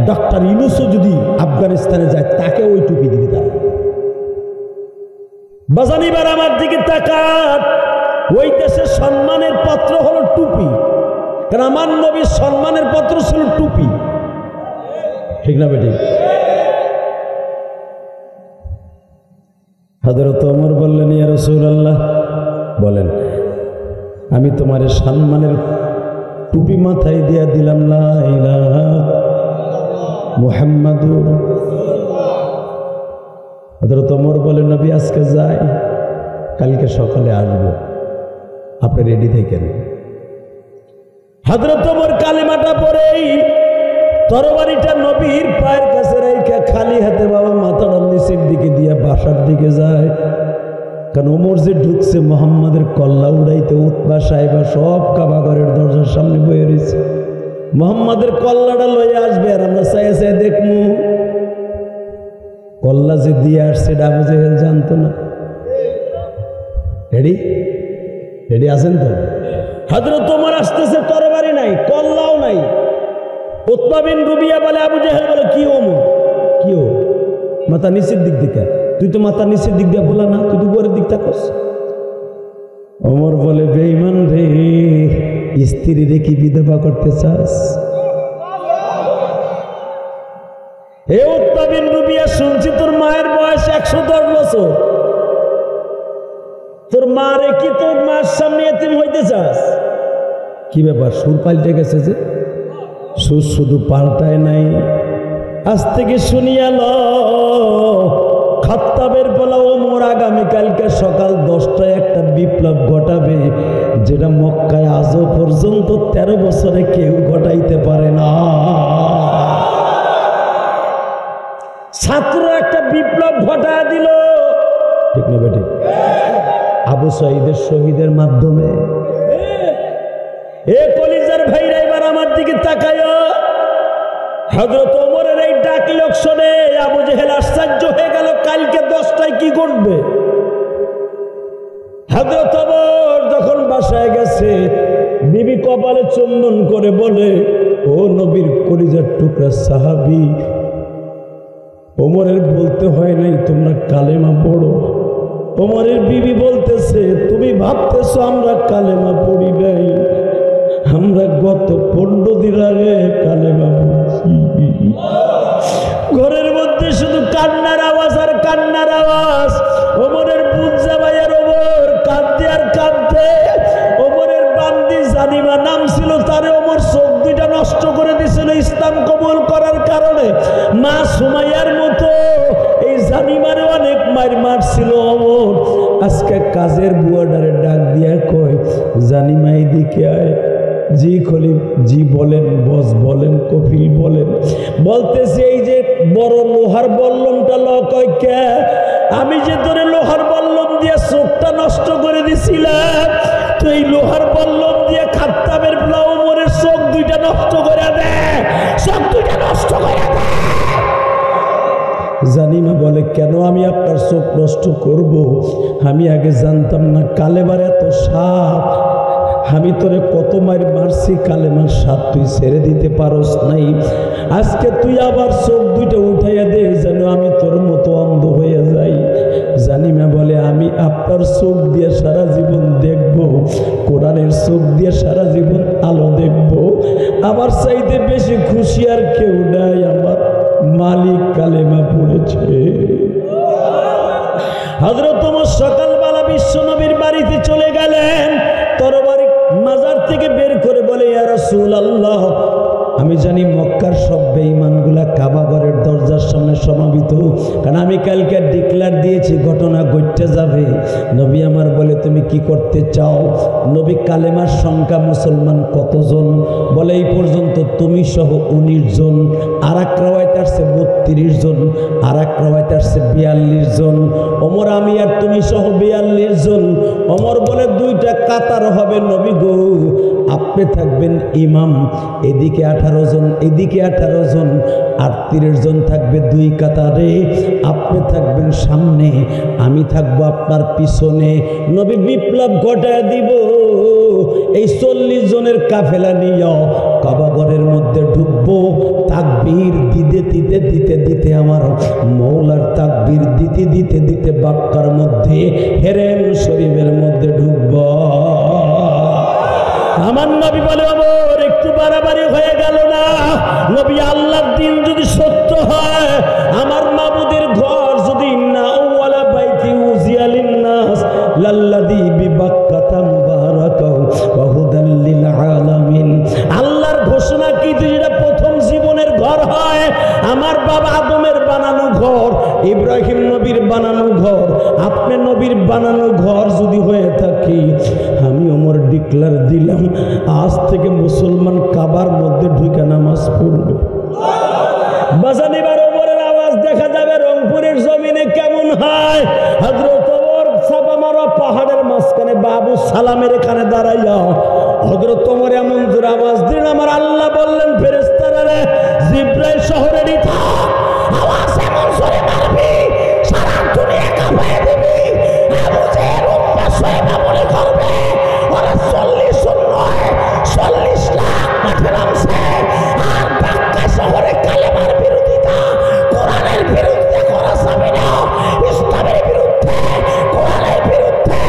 ডক্টর ইউনূসও যদি আফগানিস্তানে যায় তাকে ওই টুপি দিবে তারা। বাজানিবার আমার দিকে তাকাত, ওই দেশের সম্মানের পত্র হলো টুপি, কারণ আমার নবীর সম্মানের পত্র ছিল টুপি। ঠিক না বেটি? হযরত ওমর বললেন, ইয়া রাসূলুল্লাহ, বলেন আমি তোমার সম্মানের টুপি মাথায় দিয়া দিলাম, লা ইলাহা মুহাম্মাদুর। হযরত ওমর বলেন, নবী আজকে যাই, কালকে সকালে আসবো, আপনি রেডি থাকেন। হযরত ওমর কালিমাটা পড়েই তরবারিটা নবীর পায়ের কাছে রেখে খালি হাতে বাবা মাথাটা নিচের দিকে দিয়ে বাসার দিকে যায়। কারণ ওমর যে ঢুকছে মুহাম্মাদের কল্লা উড়াইতে, উতবা সাহেবা সব কাবাঘরের দরজার সামনে বয়ে রয়েছে। মুহাম্মাদের কল্লাটা লয়ে আসবে আর আমরা চাইয়া চাই দেখবো। কল্লা যে দিয়ে আসছে এটা আবু জেহেল জানতো না। রেডি রেডি আছেন তো? হযরত ওমর আসতেছে, তরবারি নাই, কল্লাও নাই। উতবা বিন রুবিয়া বলে, আবু জেহেল বলে, কি ওমর, কি ও মাথা নিচের দিক দিকে? তুই তো মাথা নিচের দিক দিয়ে বলা না, তুই তো উপরের দিক থাকস। ওমর বলে, বেঈমান রে, স্ত্রী রে কি বিধবা করতে চাস? হে উতবা বিন রুবিয়া, শুনছি তোর মায়ের বয়স 110 বছর, তোর মা রে কি তোর মার সামনে এতিম হইতে চাস? কি ব্যাপার, সুর পাল্টে গেছে যে? সুর শুধু পাল্টায় নাই, আজ থেকে শুনিয়া ল, খাত্তাবের বলা ওমর আগামীকালকে সকাল 10টায় একটা বিপ্লব ঘটাবে, যেটা মক্কায় আজও পর্যন্ত 13 বছরে কেউ ঘটাইতে পারে না। ছাত্র একটা বিপ্লব ঘটায় দিল, ঠিক না বেটি? আবু সাঈদের শহীদের মাধ্যমে। এ কলিজার ভাইরা এবার আমার দিকে তাকায়। হযরত ওমরের এই ডাক লোকশনে আবু জেহেল আশ্চর্য হয়ে গেল, কালকে 10টায় কি ঘটবে। হযরত ওমর যখন বাসায় গেছে, বিবি কপালে চুম্বন করে বলে, ও নবীর কলিজার টুকরা সাহাবী, ওমরের বলতে হয় নাই তোমরা কালেমা পড়ো। ওমরের বিবি বলতেছে, তুমি ভাবতেছো আমরা কালেমা পড়ি নাই, আমরা গত 15 দিন আগে কালেমা পড়ছি। ঘরের মধ্যে শুধু কান্নার আওয়াজ আর কান্নার আওয়াজ। ওমরের বুঝা ভাইয়ের ওমর কাঁদতে আর কাঁদতে। ওমরের বান্দি জানিমা নাম ছিল, তারে ওমর চোখ দুইটা নষ্ট করে দিয়েছিল ইসলাম কবুল করার কারণে। মা সুমাইয়ার মতো এই জানিমারে অনেক মার মারছিল ওমর। আজকে কাজের বুয়াডারে ডাক দিয়া জানি মা এদিকে আয়। জি খলিফ, জি বলেন, বস বলেন, কফিল বলেন। বলতেছে এই যে বড় লোহার বল্লমটা লকয় কে? আমি যে তোরে লোহার বল্লম দিয়ে চোখটা নষ্ট করে দিছিলাম, তো এই লোহার বল্লম দিয়ে খাত্তাবের ওমরের চোখ দুইটা নষ্ট করে দে, চোখ দুইটা নষ্ট করে দে। জানিমা বলে কেন আমি আপনার চোখ নষ্ট করব? আমি আগে জানতাম না কালেমার এত সাপ। আমি তোরে কত মার মারছি, কালেমার সাপ তুই ছেড়ে দিতে পারস নাই। আজকে তুই আবার চোখ দুইটা উঠাইয়া দে যেন আমি তোর মতো অন্ধ হয়ে যাই। জানিমা বলে আমি আপনার চোখ দিয়ে সারা জীবন দেখব, কোরআনের চোখ দিয়ে সারা জীবন আলো দেখব। আমার চাইতে বেশি খুশি আর কেউ নাই, আমার মালিক কালেমা পড়েছে। হযরত ওমর সকালবেলা বিশ্বনবীর বাড়িতে চলে গেলেন, তরবারি মাজার থেকে বের করে বলে ইয়া রাসূলুল্লাহ, আমি জানি মক্কার সব বেঈমানগুলা কাবা ঘরের দরজার সামনে সমাবেত, কারণ আমি কালকে ডিক্লার দিয়েছি ঘটনা ঘটতে যাবে। নবী আমার বলে তুমি কি করতে চাও? নবী কালেমার সংখ্যা মুসলমান কতজন? বলে এই পর্যন্ত তুমি সহ 19 জন, আর এক রাওয়ায়াত আসছে 32 জন, আর এক রাওয়ায়াত আসছে 42 জন। ওমর আমি আর তুমি সহ 42 জন। ওমর বলে দুইটা কাতার হবে নবী গো, আপনি থাকবেন ইমাম, এদিকে 18 জন, এদিকে 18 জন, 38 জন থাকবে দুই কাতারে। আপনি থাকবেন সামনে, আমি থাকবো আপনার পিছনে। নবী বিপ্লব ঘটায় দিব। এই 40 জনের কাফেলা নিয়ে কাবা ঘরের মধ্যে ঢুকবো। তাকবীর দিতে দিতে দিতে দিতে আমার মৌলার তাকবীর দিতে দিতে দিতে বাক্কার মধ্যে হেরেম শরীফের মধ্যে ঢুকবো। আমার নবী বলে ওমর একটু বাড়াবাড়ি হয়ে গেল না? নবী আল্লাহর দিন যদি সত্য হয়, আমার মাবুদের ঘর যদি ইন্না আউওয়ালা বাইতি উযিয়া লিন-নাস লাল্লাযী বিবাক্কাতা মুবারাকাও ওয়া হুদাল লিল আলামিন, আল্লাহর ঘোষণা কি যেটা প্রথম জীবনের ঘর হয়, আমার বাবা আদমের বানানো ঘর, ইব্রাহিম নবীর বানানো ঘর, আপনি নবীর বানানো ঘর যদি হয়ে থাকে, আমি ওমর ডিক্লার দিলাম আজ থেকে মুসলমান কাবার মধ্যে ঢুকে নামাজ পড়বে। বাজান এবার ওমরের আওয়াজ দেখা যাবে রংপুরের জমিনে কেমন হয়। হযরত ওমর সাফা মারোয়া পাহাড়ের মাঝখানে বাবু সালামের এখানে দাঁড়াইয়া হযরত ওমর এমন জোরে আওয়াজ দিলেন, আমার আল্লাহ বললেন ফেরেশতারা রে জিবরাইল শহরেরই থাক, আওয়াজ এমন জোরে মারবি সারা দুনিয়া কাঁপিয়ে দিবি। আবু জেহেল উম্মাহ শোয়েবা মনে করবে ওরা 40 জন নয় 40 লাখ মাঠে নামছে। আর মক্কা শহরে কালেমার বিরোধিতা, কোরআনের বিরুদ্ধে করা যাবে না। ইসলামের বিরুদ্ধে, কোরআনের বিরুদ্ধে,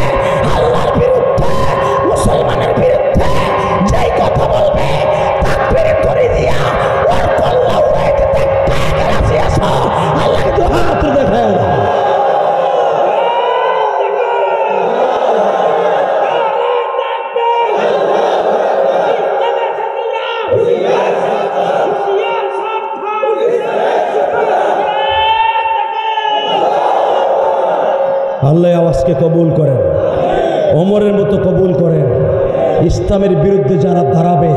আল্লাহর বিরুদ্ধে, মুসলমানের বিরুদ্ধে যেই কথা বলবে তাকবীর ধরে দিয়া ওর কল্লা উড়াইতে দেখতে রাজি আছো। আল্লাহ তো হাত দেখায়। আল্লাহ আওয়াজকে কবুল করেন, ওমরের মতো কবুল করেন। ইসলামের বিরুদ্ধে যারা দাঁড়াবে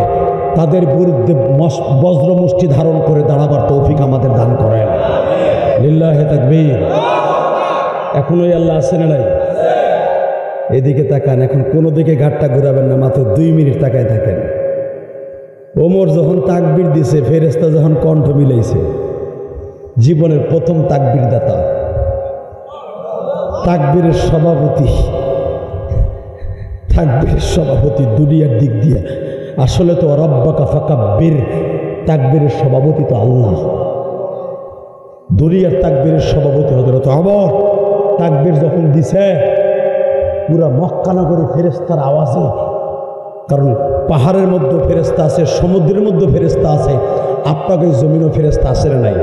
তাদের বিরুদ্ধে বজ্র মুষ্টি ধারণ করে দাঁড়াবার তৌফিক আমাদের দান করেন। লিল্লাহে তাকবীর। এখনোই আল্লাহ আছেন নাই? এদিকে তাকান, এখন কোনো দিকে ঘাটটা ঘুরাবেন না, মাত্র 2 মিনিট তাকায় থাকেন। ওমর যখন তাকবীর দিছে, ফেরেশতা যখন কণ্ঠ মিলাইছে, জীবনের প্রথম তাকবীর দাতা, তাকবীরের সভাপতি, তাকবীরের সভাপতি দুনিয়ার দিক দিয়ে। আসলে তো রব্বাকা ফাকাব্বির, তাকবীরের সভাপতি তো আল্লাহ। দুনিয়ার তাকবীরের সভাপতি হযরত ওমর তাকবীর যখন দিছে, পুরা মক্কা নগরে ফেরেশতার আওয়াজে, কারণ পাহাড়ের মধ্যে ফেরেশতা আছে, সমুদ্রের মধ্যে ফেরেশতা আছে, আপনাদের জমিনও ফেরেশতা আছে না নাই?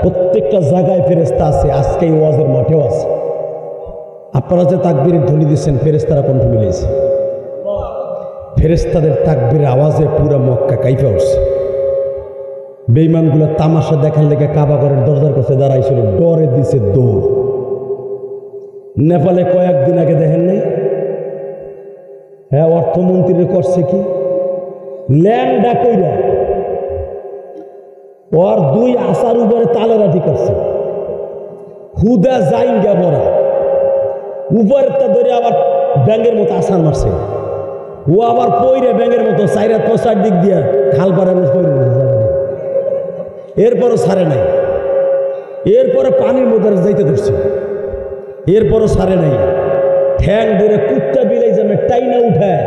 প্রত্যেকটা জায়গায় ফেরেশতা আছে, আজকে এই ওয়াজের মাঠেও আছে। আপনারা যে তাকবীরের ধ্বনি দিচ্ছেন, ফেরেশতারা কণ্ঠ মিলেছে। ফেরেশতাদের তাকবীরের আওয়াজে পুরা মক্কা কাইফা উঠছে। বেঈমানগুলো তামাশা দেখার লেগে কাবা ঘরের দরজার কাছে দাঁড়াইছিল, ডরে দিছে দৌড়। নেপালে কয়েকদিন আগে দেখেন নাই হ্যাঁ, অর্থমন্ত্রী করছে কি ল্যান্ড ডাকইরা ওর 2 আসার উপরে তালেরাটি করছে, হুদা যাইন গা বড়া উপরেরটা ধরে আবার ব্যাঙের মতো আসার মারছে, ও আবার পইরে ব্যাঙের মতো চাইরাত পচার দিক দিয়া খাল পাড়ার পইরে এরপরও ছাড়ে নাই, এরপরে পানির মধ্যে যাইতে ধরছে, এরপরও ছাড়ে নাই, ঠ্যাং ধরে কুত্তা বিলাই যাবে টাইনা উঠায়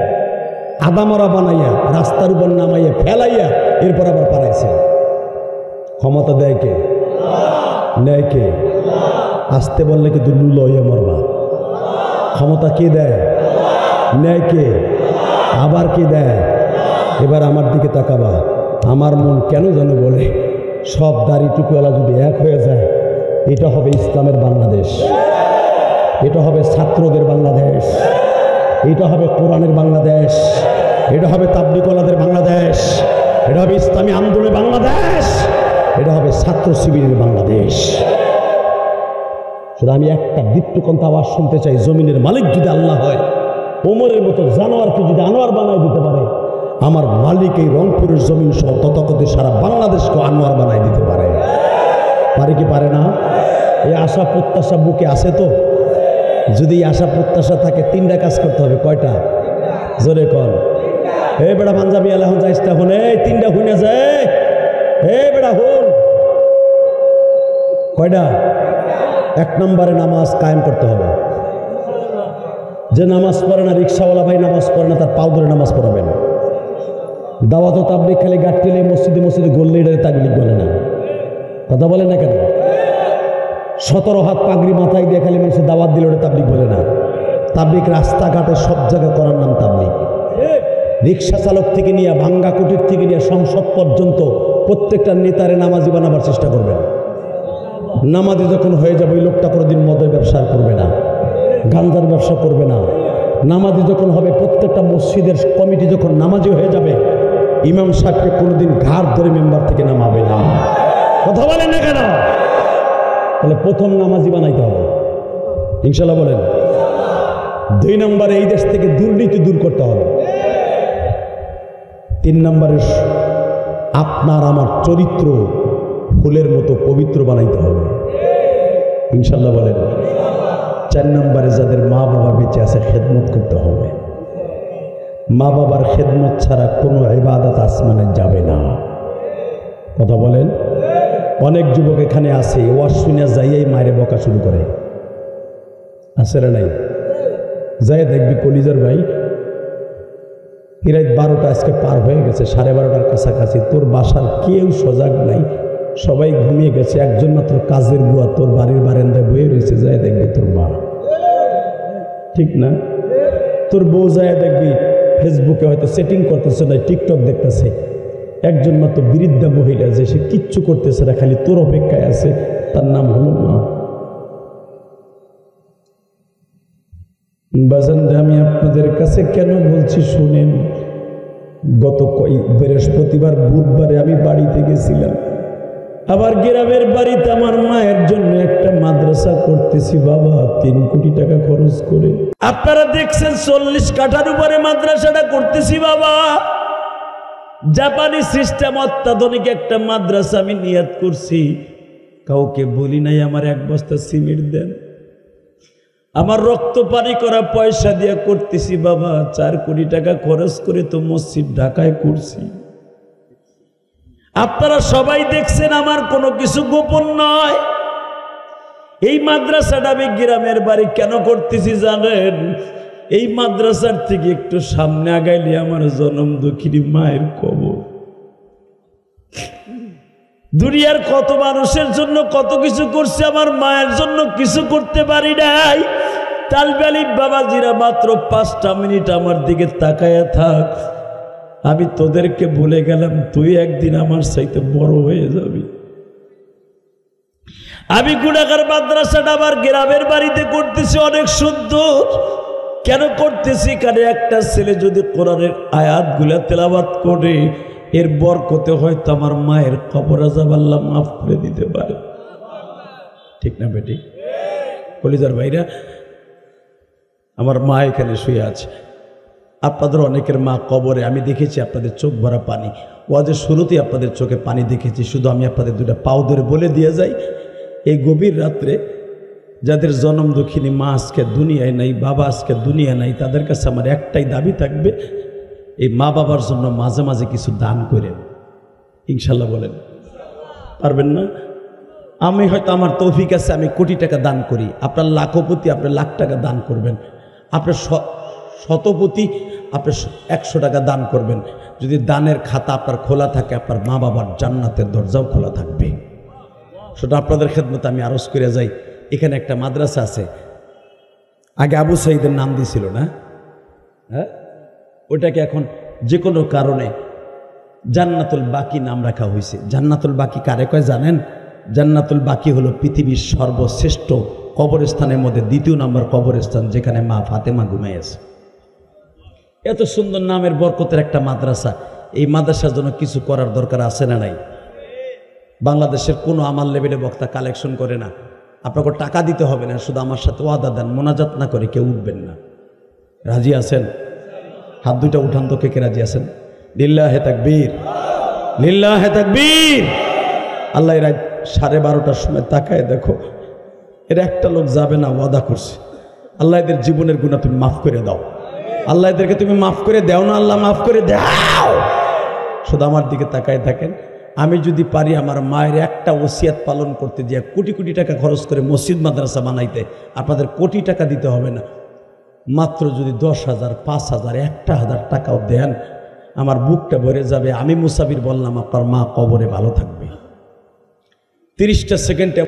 আদামরা বানাইয়া রাস্তার উপর নামাইয়া ফেলাইয়া এরপর আবার পারাইছে। ক্ষমতা দেয় কে? নেয় কে? আসতে বললে কি দুর্মূল্য হইয়া মরবা। ক্ষমতা কে দেয়? নেয় কে? আবার কে দেয়? এবার আমার দিকে তাকাবা, আমার মন কেন যেন বলে সব দাড়ি টুকুওয়ালা যদি এক হয়ে যায়, এটা হবে ইসলামের বাংলাদেশ, এটা হবে ছাত্রদের বাংলাদেশ, এটা হবে কোরআনের বাংলাদেশ, এটা হবে তাবলীগওয়ালাদের বাংলাদেশ, এটা হবে ইসলামী আন্দোলনের বাংলাদেশ, এটা হবে ছাত্র শিবিরের বাংলাদেশ। শুধু আমি একটা দীপ্তকণ্ঠ আওয়াজ শুনতে চাই, জমিনের মালিক যদি আল্লাহ হয়, ওমরের মতো জানোয়ারকে যদি আনোয়ার বানায় দিতে পারে, আমার মালিক এই রংপুরের জমিন সহ তথাকথিত সারা বাংলাদেশকে আনোয়ার বানায় দিতে পারে। পারে কি পারে না? এই আশা প্রত্যাশা বুকে আছে তো? যদি আশা প্রত্যাশা থাকে 3টা কাজ করতে হবে। কয়টা? জোরে কর। এই বেড়া পাঞ্জাবি আলা হন যাইস না, এই 3টা হুনে যায়। এই বেড়া হুন, কয়টা? 1 নম্বরে নামাজ কায়েম করতে হবে। যে নামাজ পড়ে না, রিক্সাওয়ালা ভাই নামাজ পড়ে না, তার পাও ধরে নামাজ পড়াবেন। দাওয়াত ও তাবলীগ খালি গাঁটটিলে মসজিদে মসজিদে গল্লে এটারে তাবলীগ বলে না। কথা বলে না কেন? 17 হাত পাগড়ি মাথায় দিয়ে খালি মানুষের দাওয়াত দিলে ওটা তাবলীগ বলে না। তাবলীগ রাস্তাঘাটে সব জায়গায় করার নাম তাবলীগ। রিক্সা চালক থেকে নিয়ে ভাঙ্গা কুটির থেকে নিয়ে সংসদ পর্যন্ত প্রত্যেকটা নেতারে নামাজি বানাবার চেষ্টা করবেন। নামাজি যখন হয়ে যাবে, ওই লোকটা কোনোদিন মদের ব্যবসা করবে না, গাঞ্জার ব্যবসা করবে না। নামাজি যখন হবে, প্রত্যেকটা মসজিদের কমিটি যখন নামাজি হয়ে যাবে, ইমাম সাহেবকে কোনোদিন ঘাড় ধরে মেম্বার থেকে নামাবে না। কথা বলেন না কেন? তাহলে প্রথম নামাজি বানাইতে হবে, ইনশাল্লাহ বলেন। 2 নম্বরে এই দেশ থেকে দুর্নীতি দূর করতে হবে। 3 নম্বরে আপনার আমার চরিত্র ফুলের মতো পবিত্র বানাইতে হবে, ইনশাল্লাহ বলেন। 4 নম্বরে যাদের মা বাবা বেঁচে আছে খেদমত করতে হবে। মা বাবার খেদমত ছাড়া কোনো ইবাদত আসমানে যাবে না। কথা বলেন। অনেক যুবক এখানে আছে, ওয়াজ শুনে যাইয়াই মায়ের বকা শুরু করে, আছে না নাই? যাই দেখবি কলিজার ভাই, রাত 12টা আজকে পার হয়ে গেছে, 12:30টার কাছাকাছি, তোর বাসার কেউ সজাগ নাই, সবাই ঘুমিয়ে গেছে, একজন মাত্র কাজের বুয়া তোর বাড়ির বারান্দায় বয়ে রয়েছে। যায় দেখবি তোর মা, ঠিক না? তোর বউ যায় দেখবি ফেসবুকে হয়তো সেটিং করতেছে না, টিকটক দেখতেছে। একজন মাত্র বৃদ্ধা মহিলা যে সে কিচ্ছু করতেছে না, খালি তোর অপেক্ষায় আছে, তার নাম হলো মা। বাজানরা, আমি আপনাদের কাছে কেন বলছি শুনেন। গত বৃহস্পতিবার বুধবারে আমি বাড়িতে গেছিলাম, আবার গ্রামের বাড়িতে আমার মায়ের জন্য একটা মাদ্রাসা করতেছি বাবা, 3 কোটি টাকা খরচ করে। আপনারা দেখছেন 40 কাঠার উপরে মাদ্রাসাটা করতেছি বাবা। জাপানি সিস্টেম, অত্যাধুনিক একটা মাদ্রাসা আমি নিয়ত করছি। কাউকে বলি নাই আমার 1 বস্তা সিমেন্ট দেন, আমার রক্ত পানি করা পয়সা দিয়ে করতেছি বাবা। 4 কোটি টাকা খরচ করে তো মসজিদ ঢাকায় করছি। আপনারা সবাই দেখছেন, আমার কোনো কিছু গোপন নয়। এই মাদ্রাসাটা আমি গ্রামের বাড়ি কেন করতেছি জানেন? এই মাদ্রাসার থেকে একটু সামনে আগাইলে আমার জনম দুঃখিনী মায়ের কবর। দুনিয়ার কত মানুষের জন্য কত কিছু করছে, আমার মায়ের জন্য কিছু করতে পারি নাই। তালবালিব বাবাজিরা মাত্র 5টা মিনিট আমার দিকে তাকায়া থাক, আমি তোদেরকে ভুলে গেলাম, তুই একদিন আমার চাইতে বড় হয়ে যাবি। আমি গুণাগার মাদ্রাসাটা আবার গ্রামের বাড়িতে করতেছি, অনেক সুন্দর। কেন করতেছি? কারণ একটা ছেলে যদি কোরআনের আয়াতগুলা তেলাওয়াত করে, এর বরকতে হয়তো আমার মায়ের কবর আযাব আল্লাহ মাফ করে দিতে পারে, ঠিক না বেটি? কলিজার ভাইরা, আমার মা এখানে শুয়ে আছে, আপনাদের অনেকের মা কবরে, আমি দেখেছি আপনাদের চোখ ভরা পানি। ওয়াজের শুরুতেই আপনাদের চোখে পানি দেখেছি। শুধু আমি আপনাদের দুটা পাও ধরে বলে দিয়ে যাই, এই গভীর রাত্রে যাদের জনম দুঃখিনী মা আজকে দুনিয়ায় নাই, বাবা আজকে দুনিয়া নাই, তাদের কাছে আমার একটাই দাবি থাকবে, এই মা বাবার জন্য মাঝে মাঝে কিছু দান করেন। ইনশাল্লাহ বলেন, পারবেন না? আমি হয়তো আমার তৌফিক আছে, আমি কোটি টাকা দান করি, আপনার লাখপতি আপনি লাখ টাকা দান করবেন, আপনার শতপতি আপনি 100 টাকা দান করবেন। যদি দানের খাতা আপনার খোলা থাকে, আপনার মা বাবার জান্নাতের দরজাও খোলা থাকবে। সেটা আপনাদের খেদমতে আমি আরজ করে যাই। এখানে একটা মাদ্রাসা আছে, আগে আবু সাইদের নাম দিয়েছিল না, হ্যাঁ, ওটাকে এখন যে কোনো কারণে জান্নাতুল বাকি নাম রাখা হয়েছে। জান্নাতুল বাকি কারে কয় জানেন? জান্নাতুল বাকি হলো পৃথিবীর সর্বশ্রেষ্ঠ কবরস্থানের মধ্যে 2 নম্বর কবরস্থান, যেখানে মা ফাতেমা ঘুমাইছে। এত সুন্দর নামের বরকতের একটা মাদ্রাসা, এই মাদ্রাসার জন্য কিছু করার দরকার আছে না নাই? বাংলাদেশের কোনো আমার লেভেলে বক্তা কালেকশন করে না, আপনাকে টাকা দিতে হবে না, শুধু আমার সাথে ওয়াদা দেন, মোনাজাত না করে কেউ উঠবেন না। রাজি আছেন? হাত দুইটা উঠান তো, কে রাজি আছেন? লিল্লাহে তাকবীর, লিল্লাহে তাকবীর। আল্লাহ রাত 12:30টার সময় তাকায় দেখো, এর একটা লোক যাবে না, ওয়াদা করছে। আল্লাহ এদের জীবনের গুনাহ তুমি মাফ করে দাও, আল্লাহ এদেরকে তুমি মাফ করে দাও না, আল্লাহ মাফ করে দাও। শুধু আমার দিকে তাকায় থাকেন। আমি যদি পারি আমার মায়ের একটা ওসিয়াত পালন করতে, যে কোটি কোটি টাকা খরচ করে মসজিদ মাদ্রাসা বানাইতে, আপনাদের কোটি টাকা দিতে হবে না, মাত্র যদি 10,000, 5,000, 1,000 টাকাও দেন, আমার বুকটা ভরে যাবে। আমি মুসাফির বললাম, আপনার মা কবরে ভালো থাকবে। 30টা সেকেন্ডে